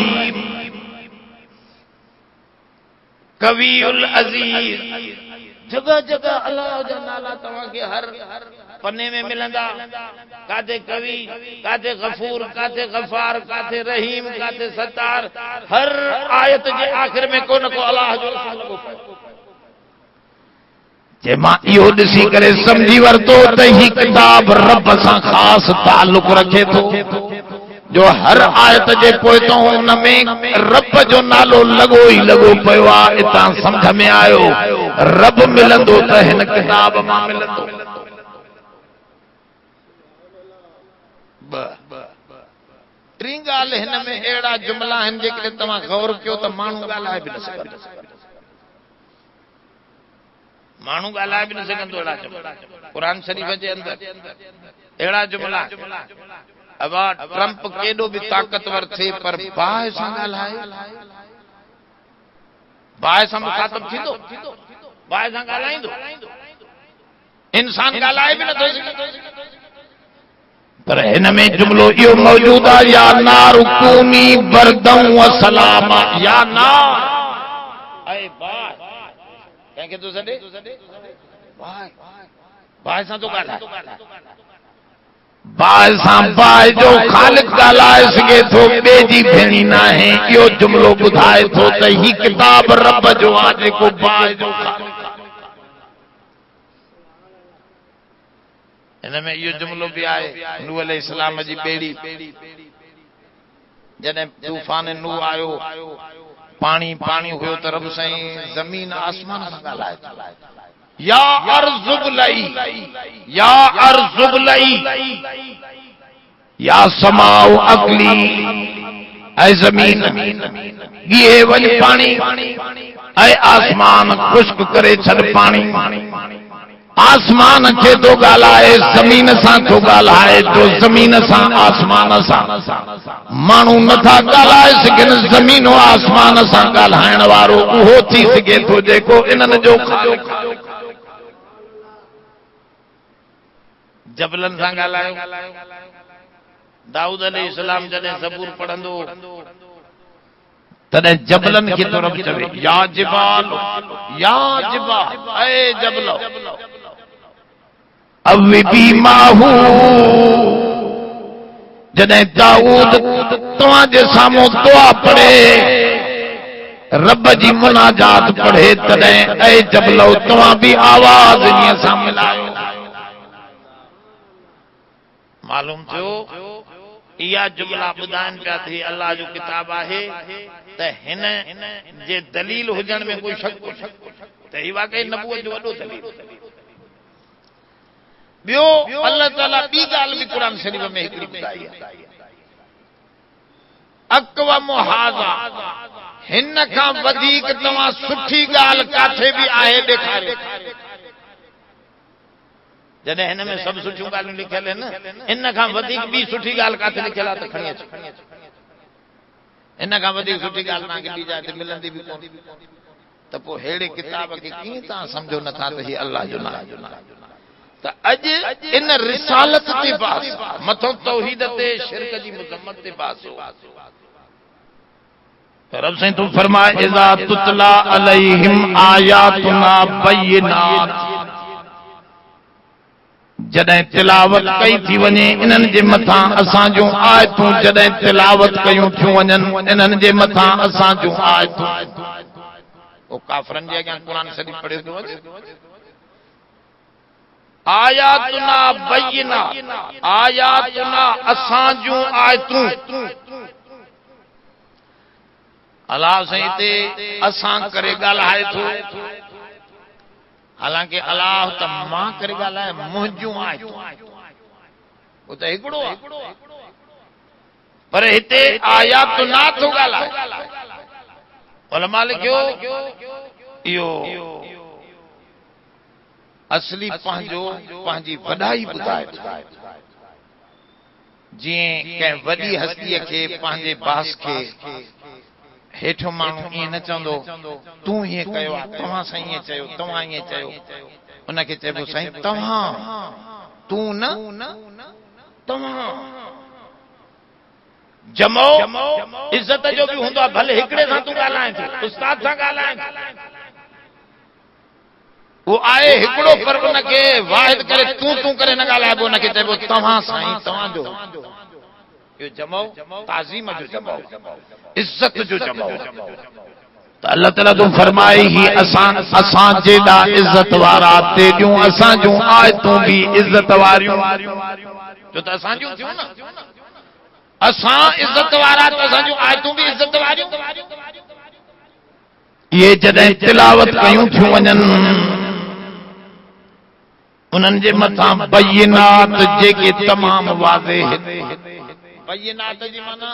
कवीउल अज़ीज, जगह जगह अल्लाह जा नाला तव्हांखे हर पन्ने में मिलंदा। काथे कवि, काथे गफूर, काथे गफार, काथे रहीम, काथे सत्तार। हर आयत जे आखिर में को न को अल्लाह जो नालो लॻो पियो। जे मां इहो ॾिसी करे समझी वरितो त ही किताब रब सां ख़ासि ताल्लुक़ रखे थो, जो हर आयत जे पोइतों हुन में रब जो नालो लॻो ई लॻो पियो आहे। इतां सम्झ में आयो रब मिलंदो त हिन किताब मां मिलंदो। टी ॻाल्हि हिन में अहिड़ा जुमला आहिनि जेकॾहिं तव्हां गौर कयो त माण्हू ॻाल्हाए बि न सघंदो, माण्हू ॻाल्हाए बि न सघंदो अहिड़ा जुमला। क़ुरान शरीफ़ जे अंदर अहिड़ा जुमला। अब ट्रंप केॾो बि ताक़तवर थिए पर बाहि सां ॻाल्हाए, बाहि सां मुखातब थींदो, बाहि सां ॻाल्हाईंदो। इंसान ॻाल्हाए बि नथो सघे। पर हिन में जुमलो इहो मौजूद आहे, या नार कूनी बरदम व सलामा, या नार ऐं बाहि कंहिंखे थो सॾे, बाहि सां थो ॻाल्हाए। बाहि सां बाहि जो ख़ालिक ॻाल्हाए सघे थो, ॿिए जी भेणी न आहे। इहो जुमलो ॿुधाए थो त ही किताब रब जो आहे जेको बाहि जो ख़ालिक। हिन में इहो जुमलो बि आहे, नूह अलैहिस्सलाम जी ॿेड़ी जॾहिं तूफ़ान नूह आयो, पाणी पाणी हुयो त रब साईं ज़मीन आसमान सां ॻाल्हाए, या अर्ज़ुबलई, या अर्ज़ुबलई, या समाउ अक़ली, ऐं ज़मीन ॻीए वञ पाणी, ऐं आसमान खुश्क करे छॾ पाणी। आसमान खे थो ॻाल्हाए, ज़मीन सां थो ॻाल्हाए, जो ज़मीन सां आसमान सां। माण्हू नथा ॻाल्हाए सघनि, ज़मीन आसमान सां ॻाल्हाइण वारो उहो थी सघे थो जेको इन्हनि जो ख़ालिक। जबलनि सां ॻाल्हायो। दाऊद अलैहिस्सलाम जॾहिं ज़बूर पढ़ंदो तॾहिं जबलनि खे तो रब चवे, या जिबाल, या जिबाल, ऐ जबलो अव्विबी माहू। जॾहिं दाऊद तव्हां जे साम्हूं दुआ पढ़े, रब जी मुनाजात पढ़े, तॾहिं ऐ जबलो तव्हां बि आवाज़ ईअं सां मिलायो। मालूम थियो इहा जुमला ॿुधाइनि पिया थी अल्लाह जो किताब आहे त हिन जे दलील हुजण में कोई शक कोन्हे त ही वाकई नबूवत जो वॾो दलील। ॿियो अल्लाह ताला ॿी ॻाल्हि बि क़ुरान शरीफ़ में हिकिड़ी ॿुधाई आहे, अक़वम हाज़ा, हिन खां वधीक तव्हां सुठी ॻाल्हि काथे बि आहे ॾेखारियो। जॾहिं हिन में सभु सुठियूं ॻाल्हियूं लिखियल आहिनि, इन खां वधीक ॿी सुठी ॻाल्हि काथे लिखियल आहे त खणी अचो। इन खां वधीक सुठी ॻाल्हि तव्हांखे ॿी जाइ ते मिलंदी बि कोन। त पोइ अहिड़े किताब खे कीअं तव्हां सम्झो नथा त ही अल्लाह जो नालो। त अॼु इन रिसालत ते बास, मथो तौहीद ते, शिरक जी मुज़म्मत ते बास हो। रब साईं तू फरमाए, इज़ा तुतला अलैहिम आयातुना बय्यिनात, जॾहिं तिलावत कई थी वञे इन्हनि जे मथां असां जूं आयतूं, जॾहिं तिलावत कयूं थियूं वञनि इन्हनि जे मथां असां जूं आयतूं। ओ काफ़रनि जे अॻियां क़ुरान शरीफ़ पढ़े थो वञे, आयातुना बय्यिना, आयातुना असां जूं आयतूं। अल्लाह साईं ते असां करे ॻाल्हाए थो, हालांकि अल्लाह त मां करे ॻाल्हाए मुंहिंजूं आयतूं, वो त हिकिड़ो आहे। पर हिते आयातुना थो ॻाल्हाए। उलमा लिखियो इहो असली पंहिंजी वॾाई ॿुधाए। जीअं कंहिं वॾी हस्तीअ खे पंहिंजे बास खे हेठो माण्हू ईअं न चवंदो तूं हीअं कयो आहे, तव्हां साईं ईअं चयो, तव्हां ईअं चयो, उनखे चइबो साईं तव्हां, तूं न तव्हां। जमो इज़त जो बि हूंदो आहे, भले हिकिड़े सां तूं ॻाल्हाए थो, उस्ताद सां ॻाल्हाए, वो आहे हिकिड़ो, पर उनखे वाहिद करे तूं करे न ॻाल्हाइबो, उनखे चइबो तव्हां साईं, तव्हांजो। इहो जमो ताज़ीम जो जमो, इज़त जो जमो। त अल्लाह ताला तूं फरमाए ही असां जेॾा इज़त वारा तेॾियूं असां जूं आयतूं बि इज़त वारियूं। जो त असां जूं थियूं न, असां इज़त वारा त असां जूं आयतूं बि इज़त वारियूं। ये जॾहिं तिलावत कयूं थियूं वञनि उन्हनि जे मथां बय्यिनात जेके तमामु वाज़ेह बय्यनात जी माना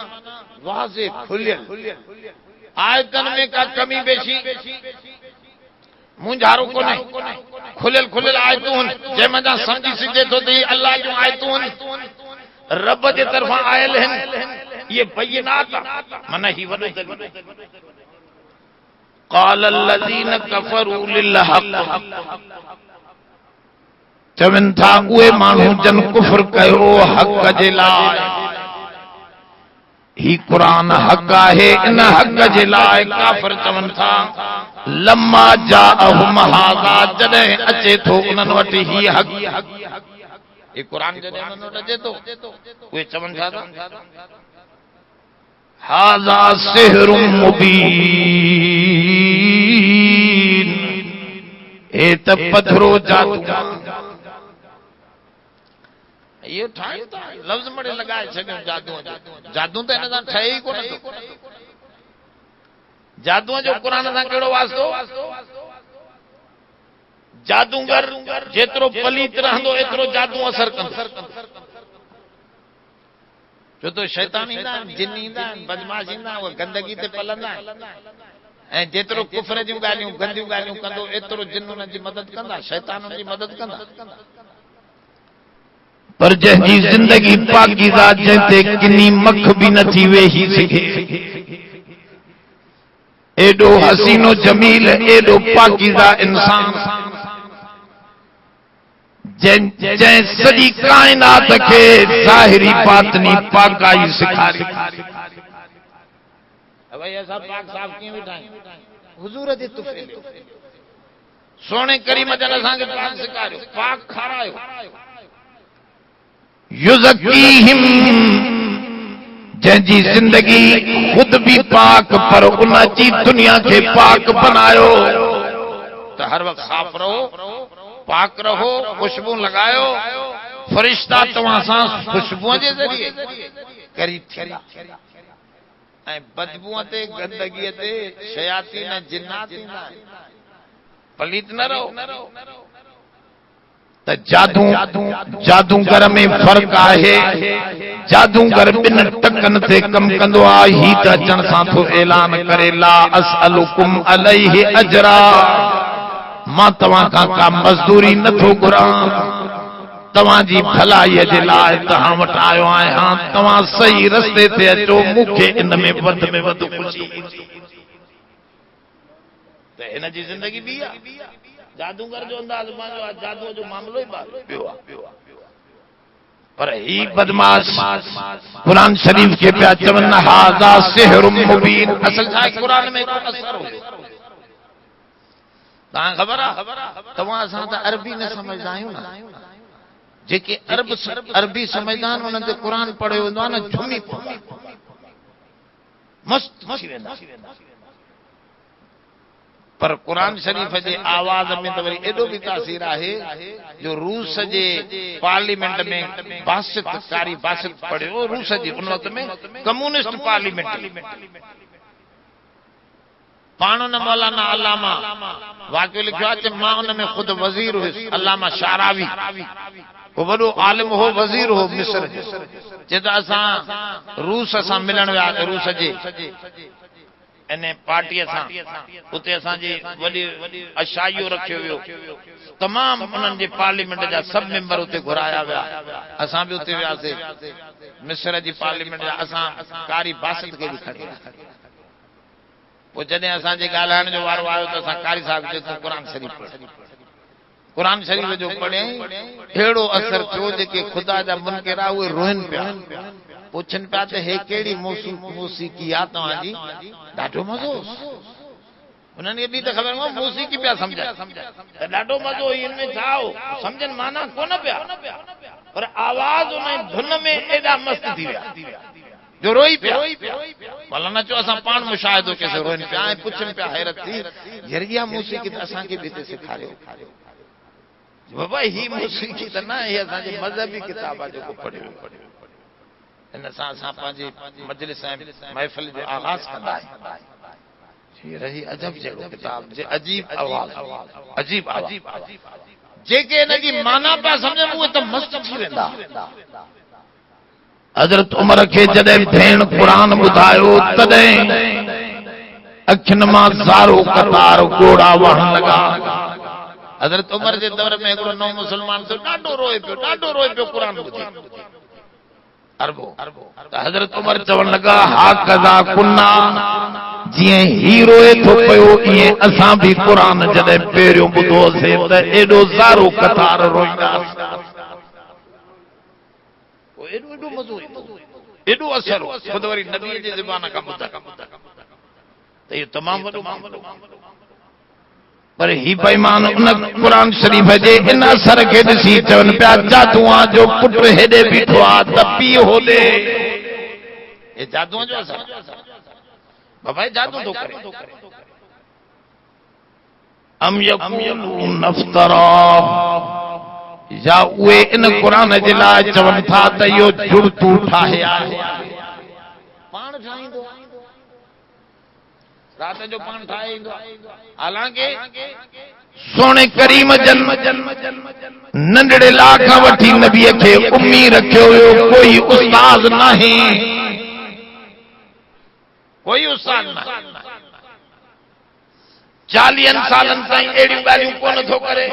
वाज़े खुलियल आयतन में का कमी बेशी मुंझारो कोने खुलियल खुलियल आयतूं जे मजा समझी सके तो दी अल्लाह जो आयतूं रब जे तरफा आयल हैं ये बय्यनात माना ही वडो दलील क़ाल अल्लज़ीन कफ़रू लिल हक़ चवन था उहे माण्हू जन कुफ्र कयो हक़ जे लाइ ही कुरान हक़ आहे इन हक़ जे लाइ काफ़िर चवन था लम्मा जाअहुम हाज़ा जॾहिं अचे थो उन्हनि वटि ही हक़ ये कुरान जॾहिं उन्हनि वटि अचे थो उहे चवन छा था हाज़ा सिहरुम मुबीन हे त पधरो जादू ये ठाई था लफ्ज मड़े लगाए छॾियो जादू जादू त हिन सां ठहे ई कोन थो जादू जो कुरान सां कहिड़ो वास्तो जादूगर जेतिरो पलीत रहंदो एतिरो जादू असर कंदो छो तो शैतान ईंदा आहिनि जिन ईंदा आहिनि बदमाश ईंदा आहिनि उहे गंदगी ते पलंदा आहिनि ऐं जेतिरो कुफर जूं ॻाल्हियूं गंदियूं ॻाल्हियूं कंदो एतिरो जिन उन जी मदद कंदा शैतान उन जी मदद कंदा पर जंहिंजी जिंदगी पाकीज़ा जंहिंते किनी मख बि नथी वेही सघे एॾो हसीनो जमील एॾो पाकीज़ा इंसान जंहिं सॼी काइनात खे ज़ाहिरी बातिनी पाकाई सेखारी भई असां पाक साफ़ कीअं वेठा आहियूं हुज़ूर जे तुफ़े सोणे करीम जन असांखे पाक सेखारियो पाक खारायो युज़कीहिम जंहिंजी जिंदगी खुद भी पाक पर उन जी दुनिया के पाक बनायो तो हर वक्त साफ रहो पाक रहो खुशबू लगायो फरिश्ता तव्हां सां खुशबू जे ज़रिए करीब थींदा ऐं बदबूअ ते गंदगीअ ते शयातीन जिन्नात ईंदा पलीत न रहो त जादू जादूगर में फर्क आहे जादूगर बिन टकन ते कम कंदो आहे ही त अचण सां थो ऐलान करे ला असअलुकुम अलैहि अजरा मां तव्हां खां का मज़दूरी नथो घुरां तव्हां जी भलाई जे लाइ तव्हां वटि आयो आहियां तव्हां सही रस्ते ते अचो मूंखे इन में वधि ख़ुशी त हिन जी ज़िंदगी बि आहे जादूगर जो अंदाज़ मांजो आहे जादू जो मामलो ही पियो आहे पर ही बदमाश कुरान शरीफ के पिया चवन हाज़ा सिहरुम मुबीन असल छा कुरान में को असर हो तव्हां ख़बर आहे तव्हां असां त अरबी न समझदा आहियूं न जेके अरबी समझदा आहिनि उन्हनि ते कुरान पढ़ियो वेंदो आहे न झुमी मस्त थी वेंदा पर कुरान शरीफ जे आवाज़ में तो वरी एडो भी तासीर आहे जो रूस जे पार्लियामेंट में बासित पढ़ियो रूस जी उन वक्त में कम्युनिस्ट पार्लियामेंट पाण न मौलाना अल्लामा वाक़ियो लिखियो आहे मां उन में खुद वज़ीर हुयुसि अल्लामा शारावी वो वॾो आलिम हो वज़ीर हो मिस्र जो जे त असां रूस सां मिलण विया रूस जे इन पार्टीअ सां उते असांजी वॾी अशाइयो रखियो वियो तमाम उन्हनि जे पार्लियामेंट जा सभु मेंबर उते घुराया विया असां बि उते वियासीं मिस्र जी पार्लियामेंट जा असां कारी बासित खे बि खणी पोइ जॾहिं असांजे ॻाल्हाइण जो वारो आयो त असां कारी साहिब जो क़ुरान शरीफ़ क़ुरान शरीफ़ जो पढ़ियईं अहिड़ो असर थियो जेके ख़ुदा जा मुनकिर उहे रोइन पिया पुछनि पिया त हे कहिड़ी मौसीक़ी आहे तव्हांजी ॾाढो मज़ो उन्हनि खे बि त ख़बर न मौसीक़ी पिया सम्झनि त ॾाढो मज़ो हिन में छा हो सम्झनि माना कोन पिया पर आवाज़ उन धुन में एॾा मस्त थी विया जो रोई पिया मौलाना चयो असां पाण मुशाहिदो कयोसीं रोइन पिया ऐं पुछनि पिया हैरत थी जरिया मौसीक़ी त असांखे बि हिते सेखारियो बाबा ही मौसीक़ी त न हे असांजे मज़हबी किताब आहे जेको पढ़ियो इन सां असां पंहिंजी मजलिस ऐं महफ़िल जो आगाज़ कंदा आहियूं रही अजब जहिड़ो किताब जे अजीब आवाज़ अजीब जेके इन जी माना पिया सम्झनि उहे त मस्त थी वेंदा हजरत उमर के जॾहिं भेण कुरान ॿुधायो तॾहिं अखियुनि मां ज़ारो कतार गोड़ा वहण लगा। हजरत उमर जे दौर में हिकिड़ो नओं मुसलमान थियो, ॾाढो रोए पियो कुरान ॿुधी अरबो। त हजरत उमर चवण लगा हा कज़ा कुन्ना, जीअं ही रोए थो पियो ईअं असां बि कुरान जॾहिं पहिरियों ॿुधोसीं त एॾो ज़ारो कतार रोईंदासीं। एॾो मज़ो ईंदो, एॾो असर ख़ुद वरी नबी जे ज़बान खां ॿुधा त इहो तमामु वॾो मामलो। पर ही बेईमान उन कुरान शरीफ़ जे इन असर खे ॾिसी चवनि पिया जादूआ जो पुटु हेॾे बीठो आहे त पीउ होॾे। हे जादूअ जो असर, बाबा जादू थो करे। अम यक़ूलून नफ्तरा, या उहे इन कुरान जे लाइ चवनि था त इहो जुड़तू ठाहे आहे, पाण ठाहींदो रात जो पाण ठाहे ईंदो। हालांकि सोने करीम जन नंढड़े लाख खां वठी नबीअ खे उम्मी रखियो हुयो, कोई उस्ताद नाहे, कोई उस्ताद नाहे। 40 सालनि ताईं अहिड़ियूं ॻाल्हियूं कोन थो करे।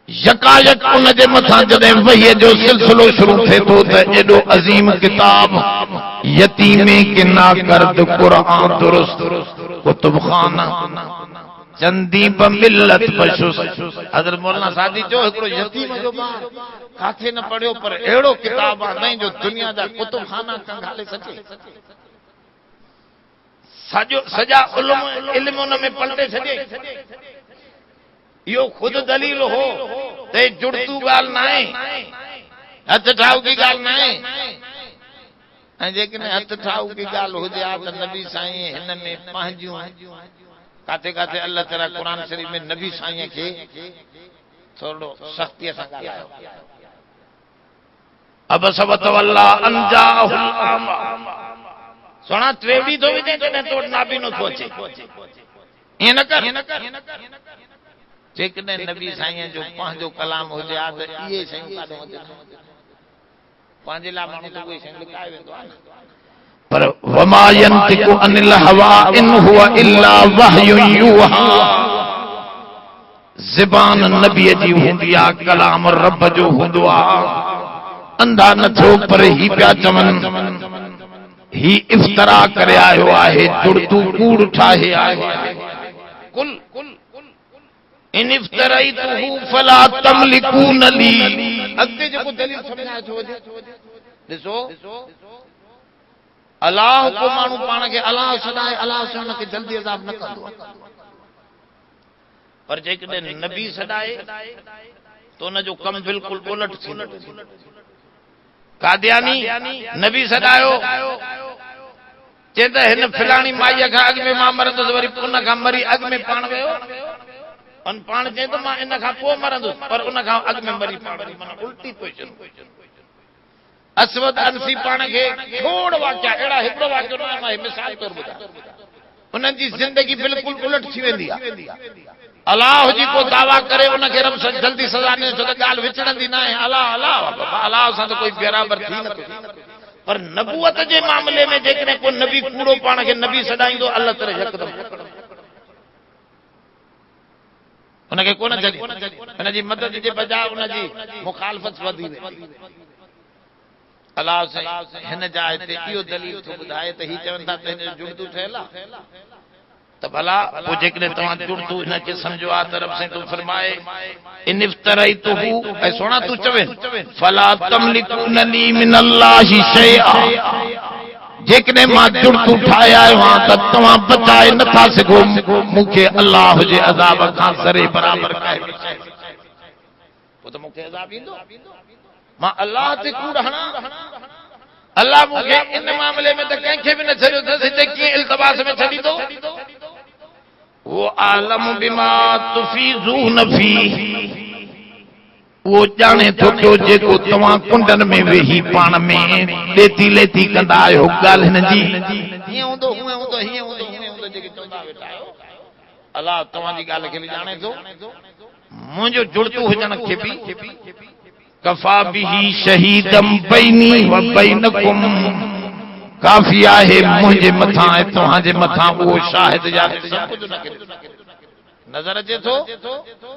यकायक उन जे मथां जॾहिं वहीअ जो सिलसिलो शुरू थिए थो त एॾो अज़ीम किताब यतीमे के नाकर्द कुरान दुरुस्त कुतुब खाना चंदी बमिल्लत पशुस। हज़रत मौलाना सादी जो हिकिड़ो यतीम जो ॿार काथे न पढ़ियो पर अहिड़ो किताब आहे नहीं जो दुनिया जा कुतुब खाना कंगाले सके। सॼा इल्म उन में पलटे छॾे। इहो खुद दलील हो ते जुड़तू ॻाल्हि न आहे, हथ ठाऊ की ॻाल्हि न आहे। ऐं जेकॾहिं हथ ठाऊ की ॻाल्हि हुजे हा त नबी साईं हिन में पंहिंजूं काथे काथे अल्लाह ताला कुरान शरीफ़ में नबी साईं खे थोरो सख़्तीअ सां ॻाल्हायो। अब सबतवल्ला अंजाहुल आमा, सोना त्रेवड़ी थो विझे जॾहिं तो नाबीनो थो अचे। ईअं न कर। जेकॾहिं नबी साईं जो पंहिंजो कलाम हुजे हा त इहे शयूं काॾों अचनि, पंहिंजे लाइ माण्हू त उहे शयूं लिकाए वेंदो आहे। पर वमा यंतिकु अनिल हवा इन हुवा इल्ला वहयुन यूहा, ज़बान नबीअ जी हूंदी आहे, कलाम रब जो हूंदो आहे। अंधा न थियो पर ही पिया चवनि ही इफ्तरा करे आयो आहे, जुड़तू कूड़ ठाहे आयो आहे। कुल इन इफ्तराइतहु फला तमलिकून ली। अॻिते जेको दलील सम्झाए थो वञे, ॾिसो अलाह को माण्हू पाण खे अलाह सॾाए, अलाह सां हुनखे जल्दी अज़ाब न कंदो। पर जेकॾहिं नबी सॾाए त हुनजो कमु बिल्कुलु उलट थींदो। कादियानी नबी सॾायो, चए त हिन फिलाणी माईअ खां अॻु में मां मरंदुसि, वरी उन खां मरी अॻु में पाण वियो, पाण चए त मां इन खां पोइ मरंदुसि, पर उन खां अॻु में मरी पाण माना उल्टी पोज़ीशन। असवद अनसी पाण खे खोड़ वाक़िया अहिड़ा, हिकिड़ो वाक़ियो न मां मिसाल तौर ॿुधायां, उन्हनि जी ज़िंदगी बिल्कुलु उलट थी वेंदी आहे। अलाह जी को दावा करे उनखे रब जल्दी सज़ा ॾिने छो त ॻाल्हि विचड़ंदी न आहे। अलाह सां त कोई बराबरि थी नथो। पर नबूअत जे मामले में जेकॾहिं को नबी कूड़ो पाण खे नबी सॾाईंदो, अल्लाह ताला यकदम उनखे कोन छॾी, उनजी मदद जे बजाय उनजी मुखालफ़त वधी वेंदी। अलाह साईं हिन जाइ ते इहो दलील थो ॿुधाए त ही चवनि था त हिन जो जुड़तू ठहियल आहे, त भला पोइ जेकॾहिं तव्हां जुड़तू हिनखे सम्झो आहे त रब साईं तूं फरमाए इन इफ्तराइतहु, ऐं सोना तूं चवे फला तमलिकून ली मिनल्लाहि शैआ, जेकॾहिं मां जुड़तू ठाहे आयो आहियां त तव्हां बचाए नथा सघो मूंखे अलाह जे अज़ाब खां ज़रे बराबरि काई बि शइ। पोइ त मूंखे अज़ाब ईंदो, मां अलाह ते कूड़ हणा। अलाह मूंखे इन मामले में त कंहिंखे बि न छॾियो अथसि, हिते कीअं इल्तिबास में छॾींदो। वो आलम बिमा तुफीज़ून फी, वो ॼाणे थो पियो जेको तव्हां कुंडन में वेही पाण में लेती लेती कंदा आहियो ॻाल्हि हिन जी। हीअं हूंदो, हूअं हूंदो, हीअं हूंदो, हूअं हूंदो, जेके चवंदा वेठा आहियो। अलाह तव्हांजी ॻाल्हि खे बि ॼाणे थो, मुंहिंजो जुड़तू हुजण खे बि कफा बिही शहीदम बैनी व बैनकुम, काफी आहे मुंहिंजे मथां ऐं तव्हांजे मथां उहो शाहिद यार। नज़र अचे थो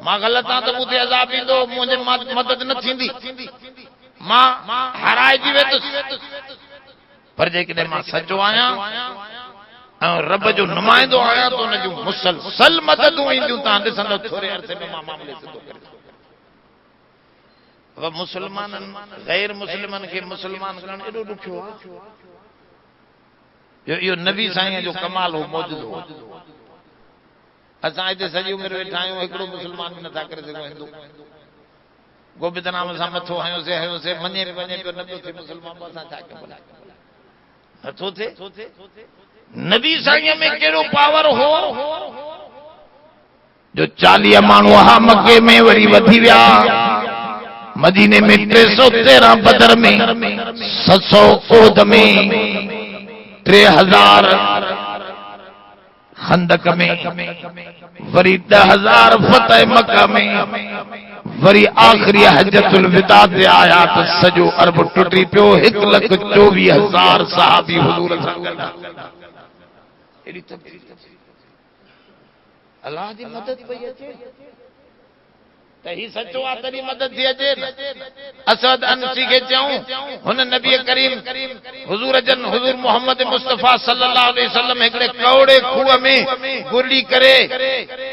मां ग़लत आहियां त मूंखे अज़ाब ईंदो, मुंहिंजे मदद न थींदी, मां हाराइजी वेंदुसि। पर जेकॾहिं मां सचो आहियां ऐं रब जो नुमाइंदो आहियां त हुन जूं मुसलसल मददूं ईंदियूं। तव्हां ॾिसंदो थोरे अरसे में मां मामले सिधो करे अब मुसलमाननि गैर मुस्लिमनि खे मुसलमान करणु एॾो ॾुखियो आहे। इहो नबी साईं जो कमाल हो, मौजूदु हो। असां हिते सॼी उमिरि वेठा आहियूं, हिकिड़ो मुसलमान बि नथा करे सघूं। हिंदू गोबिंद नाम सां मथो हयोसीं मञे पियो न पियो थिए मुसलमान, असां छा कयूं? नथो थिए। नबी साईं में कहिड़ो पावर हो जो 40 माण्हू हा मके में वरी वधी विया, मदीने में 313 बदर में 700 ओद में 3000 खंदक में वरी 10,000 फतह मक्का में वरी आखिरी हजतुल विदा ते आया त सॼो अरब टुटी पियो। 1,24,000 सहाबी हुजूर सां गॾु। एॾी तकलीफ़ अल्लाह जी मदद पई अचे त ही सचो आहे तॾहिं मदद थी अचे। असद अनसी खे चऊं, हुन नबी करीम हुजूर जन हुजूर मोहम्मद मुस्तफा सल्लल्लाहु अलैहि वसल्लम हिकड़े कौड़े खूह में गुरली करे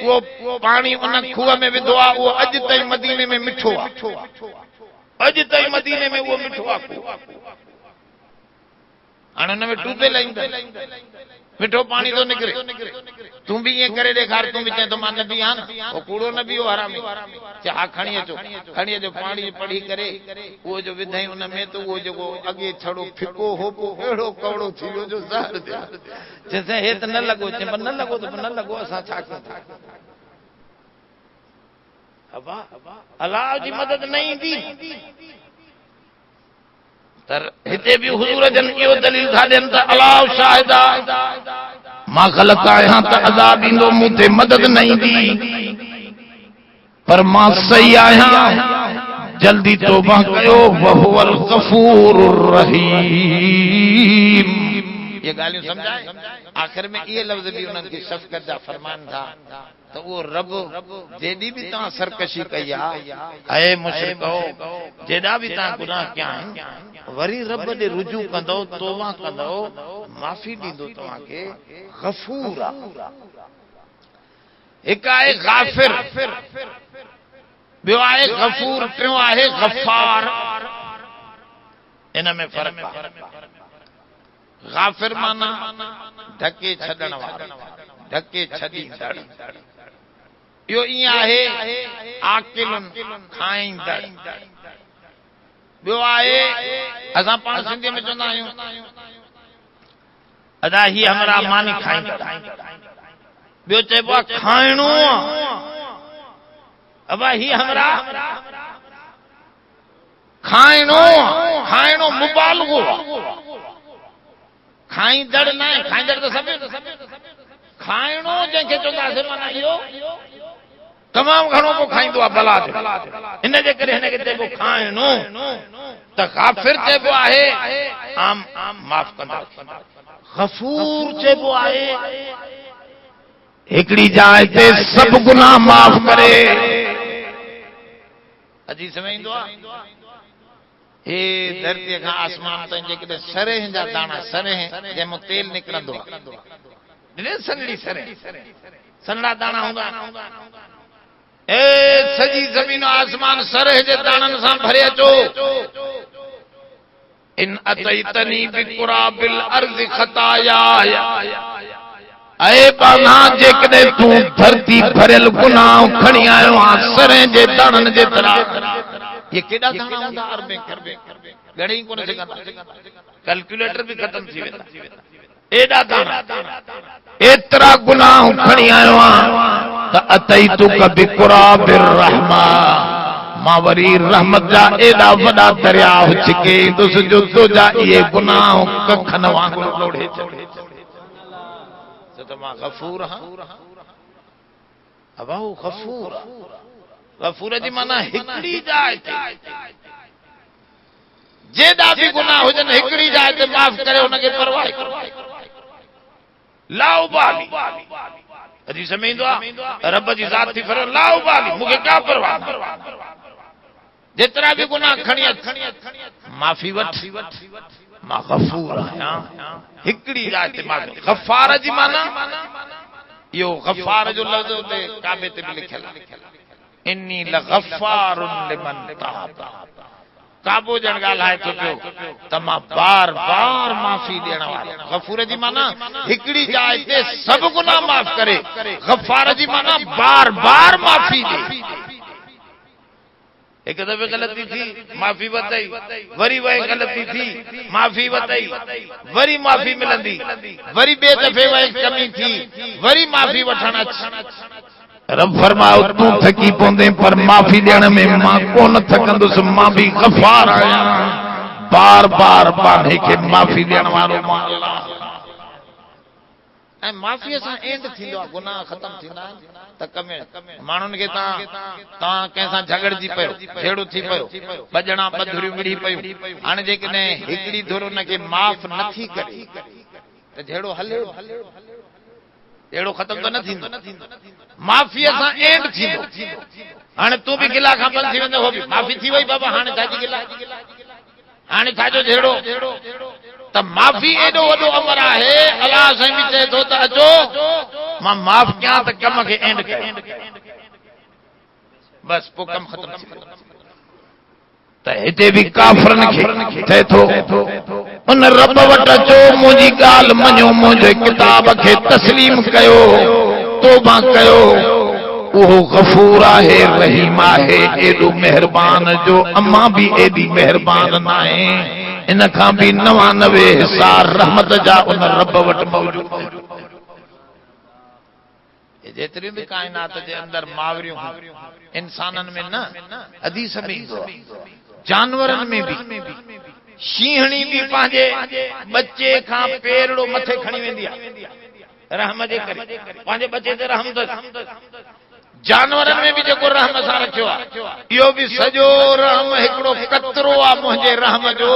उहो पानी उन खूह में विधो आहे। उहो अॼु ताईं मदीने में मिठो आहे, अॼु ताईं मदीने में उहो मिठो आहे। हाणे हुन में टूबे लाईंदा, मिठो पानी तो निकिरे। तूं भी ईअं करे ॾेखार, तूं भी चए तो मां नबी आहियां न। वो कूड़ो नबी हो हरामी, चए हा खणी अचो पानी पढ़ी करे उहो जो विधई उन में, तो उहो जेको अॻे छड़ो फिको हो पोइ अहिड़ो कौड़ो थी वियो जो ज़हर थियो। चइसि हे त न लॻो, चए न लॻो त न लॻो, असां छा कयूं? अल्लाह जी मदद न ईंदी तर हिते भी हुजूर जन इहो दलील था ॾियनि त अल्लाह शाहिद आहे, मां ग़लत आहियां त अज़ाब ईंदो, मूं ते मदद न ईंदी, पर मां सही आहियां, जल्दी तौबा कयो। वहुवल गफूरुर रहीम। ये ॻाल्हियूं सम्झाए। आख़िर में इहे लफ़्ज़ भी उन्हनि खे शफ़क़त जा फरमान था त उहो रब जेॾी बि तव्हां सरकशी कई आहे, ऐं मुशरिको जेॾा बि तव्हां गुनाह कया आहिनि, वरी रब ॾे रुजू कंदो, तौबा कंदो, माफ़ी ॾींदो तव्हांखे। गफूर आहे। हिकु आहे गाफ़िर, ॿियो आहे गफूर, टियों आहे गफ़ार। इन में फ़र्क़ आहे। गाफ़िर माना ढके छॾण वारो, ढके छॾींदड़। इहो ईअं आहे आकिलन, खाईंदड़। ॿियो आहे असां पाण सिंधीअ में चवंदा आहियूं अदा ही हमरा मानी खाईंदड़। ॿियो चइबो आहे खाइणो आहे, अबा ही हमरा खाइणो, खाइणो मुबालगो आहे। खाईंदड़ न आहे, खाईंदड़ त सभु खाइणो जंहिंखे चवंदासीं माना इहो तमामु घणो को खाईंदो आहे भला जो, इन जे करे हिनखे चइबो खाइणो। त गाफ़िर चइबो आहे आम माफ़ कंदड़। गफूर चइबो आहे हिकिड़ी जाइ ते सभु गुनाह माफ़ करे। अजी समय ईंदो आहे हे धरतीअ खां आसमान ताईं जेकॾहिं सरेह जा दाणा, सरेह जंहिंमां तेल निकिरंदो आहे, सनड़ी सरेह, सनड़ा दाणा हूंदा, सॼी ज़मीन आसमान सरेह जे दाणनि सां भरे अचो। इन अतैतनी बिकुराबिल अर्ज़ खताया, ऐं बाना जेकॾहिं तूं धरती भरियल गुनाह खणी आयो आहे सरेह जे दाणनि जे तरह। ये केॾा दाणा हूंदा अरबे घणे कोन सघंदा, कैलकुलेटर भी खत्म थी वेंदा। एॾा दाणा, एतिरा गुनाह खणी आयो आहियां त अतैतु बिकुराबिर रहमा, मां वरी रहमत जा एॾा वॾा दरिया छिके ईंदुसि जो तुंहिंजा इहे गुनाह कखनि वांगुरु लोढ़े छॾे। त मां गफूर आहियां। अब गफूर, गफूर जी माना हिकिड़ी जाइ ते जेॾा बि गुनाह हुजनि हिकिड़ी जाइ ते माफ़ करे हुनखे परवाह लाउबाली हदीस में ईंदो आहे रब जी ज़ात थी फरमाए लाउबाली मूंखे का परवाह जेतिरा बि गुनाह खणी अच माफ़ी वठ मां गफूर आहियां हिकिड़ी जाइ ते माफ़ी गफ़ार जी माना इहो गफ़ार जो लफ़्ज़ उते काबे ते बि लिखियल आहे इन्नी लगफ़ारुन लिमन ताब काबो जण ॻाल्हाए थो पियो त मां बार बार माफ़ी ॾियण वारो गफूर जी माना हिकिड़ी जाइ ते सभु गुनाह माफ़ करे गफ़ार जी माना बार बार माफ़ी ॾे एक दफे गलती थी माफ़ी वतई वरी वही गलती थी माफ़ी वतई वरी माफ़ी मिलंदी वरी ॿिए दफ़े वही कमी थी वरी माफ़ी वठण रब फरमाओ तू थकी पवंदे पर माफ़ी ॾियण में मां कोन थकंदुसि मां भी गफ़ार आहियां बार बार बाने खे माफ़ी ॾियण वारो मां अल्लाह ऐं माफ़ीअ सां एंड थींदो आहे गुनाह ख़तम थींदा त कमे माण्हुनि खे तव्हां कंहिंसां झगड़जी पियो जहिड़ो थी पियो ॿ ॿधुरियूं विढ़ी पियूं हाणे जेकॾहिं हिकिड़ी धुर हुनखे माफ़ नथी करे त जहिड़ो हले अहिड़ो ख़तम त न थींदो माफ़ीअ सां एंड थींदो हाणे तूं बि गिला खां बंदि थी वेंदो हो बि माफ़ी थी वई बाबा हाणे छाजी गिला हाणे छाजो जहिड़ो त माफ़ी एॾो वॾो अमर आहे अलाह साईं बि चए थो त अचो मां माफ़ कयां त कम खे एंड कयां बस पोइ कम ख़तम थी वियो त हिते बि काफ़रनि खे चए थो उन रब वटि अचो मुंहिंजी ॻाल्हि मञो मुंहिंजे किताब खे तस्लीम कयो तौबा कयो उहो गफूर आहे रहीम आहे एॾो महिरबान जो अम्मा बि एॾी महिरबान न आहे इन खां बि 99 हिसा रहमत जा उन रब वटि मौजूद जेतिरियूं बि काइनात जे अंदरि मावरियूं इंसाननि में न हदीस में जानवरनि में बि शींहणी बि पंहिंजे बच्चे खां पेरड़ो मथे खणी वेंदी आहे रहम जे करे पंहिंजे बच्चे ते रहम जानवरनि में बि जेको रहम सां रखियो आहे इहो बि सॼो रहम हिकिड़ो कतरो आहे मुंहिंजे रहम जो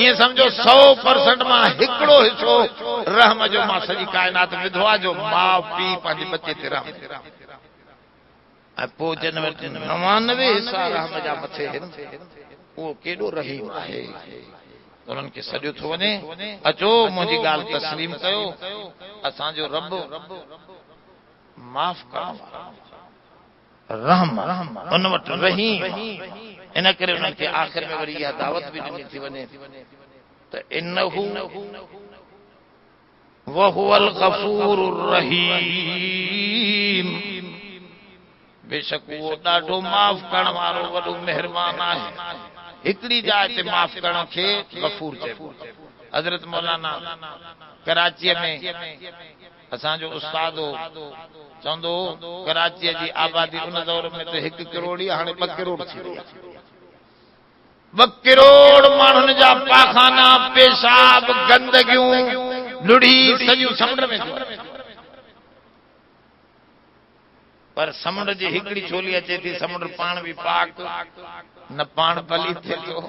ईअं सम्झो 100% मां हिकिड़ो हिसो रहम जो मां सॼी काइनात विधो आहे जो माउ पीउ पंहिंजे बच्चे ते रहम ऐं पोइ जन वटि 99 हिसा रहम जा मथे उहो केॾो रहीम आहे उन्हनि खे सॼो थो वञे अचो मुंहिंजी ॻाल्हि तस्लीम कयो असांजो रब माफ़ करणु रहम उन वटि रहीम इन करे उन्हनि खे आख़िर में वरी इहा दावत बि ॾिनी थी वञे त इन्नहु वहुवल गफूरुर रहीम बेशक उहो ॾाढो माफ़ करण वारो वॾो महिरबान आहे हिकिड़ी जाइ ते माफ़ करण खे गफूर चइबो हज़रत मौलाना कराचीअ में असांजो उस्ताद हो चवंदो कराचीअ जी आबादी उन दौर में त 1 करोड़ ई हाणे 2 करोड़ थी वई 2 करोड़ माण्हुनि जा पाखाना पेशाब गंदगियूं लुड़ी सॼियूं समुंड में पर समुंड जी हिकिड़ी छोली अचे थी समुंड पाण बि पाक न पाण पली थिए थो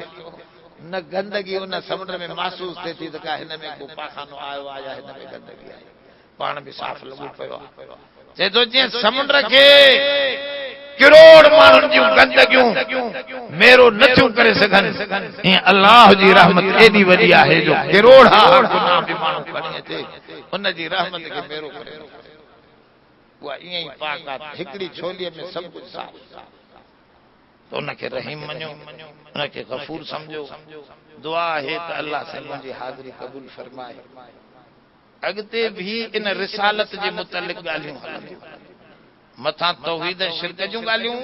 न गंदगी उन समुंड में महसूस थिए थी त का हिन में को पाखानो आयो आहे या हिन में गंदगी आहे पाण बि साफ़ लॻो पियो आहे चए थो जीअं समुंड खे करोड़ माण्हुनि जूं गंदगियूं मेरो नथियूं करे सघनि ईअं अल्लाह जी रहमत एॾी वॾी आहे जो करोड़ गुनाह बि माण्हू खणी अचे उन जी रहमत खे मेरो करे उहा ईअं ई पाक आहे हिकिड़ी छोलीअ में सभु कुझु साफ़ तो उनखे रहीम मञो उनखे गफूर समझो दुआ है त अल्लाह से मुंहिंजी हाज़िरी क़बूल फरमाए अॻिते भी इन रिसालत जे मुतलिक़ ॻाल्हियूं हलंदियूं मथां तौहीद शिरक जूं ॻाल्हियूं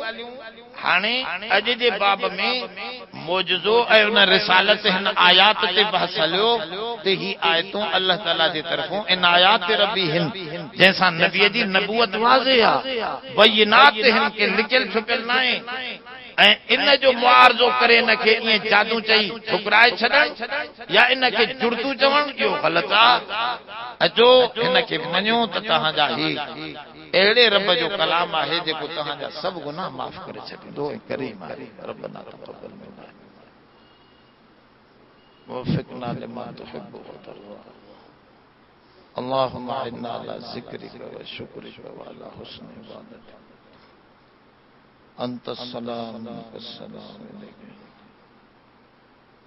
हाणे अॼु जे बाब में मौजूज़ो ऐं उन रिसालत हिन आयात ते बहस हलियो त ही आयतूं अल्लाह ताला जे तरफ़ों इनायात रबी हिन जंहिंसां नबीअ जी नबूवत वाज़े आहे बयनात हिन के लिखियल छुपियल न आहे ऐं इन जो मुआरज़ो करे इनखे ईअं जादू चई ठुकराए छॾण या इनखे जुड़तू चवण इहो ग़लति आहे अचो इनखे मञो त तव्हांजा ही अहिड़े रब जो कलाम आहे जेको तव्हांजा सभु गुनाह माफ़ करे छॾींदो ऐं करीम आहे रब्बना तक़ब्बल मिन्ना वफ़िक़ना लिमा तुहिब्बु व तर्ज़ा। अल्लाहुम्मा इन्ना अला ज़िक्रिका व शुक्रिका व अला हुस्नि इबादतिक। अंतस सलाम वस्सलाम अलैका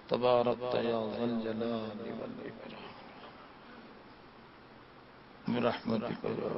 तबारकता या ज़ल जलाली वल इकराम बिरहमतिका या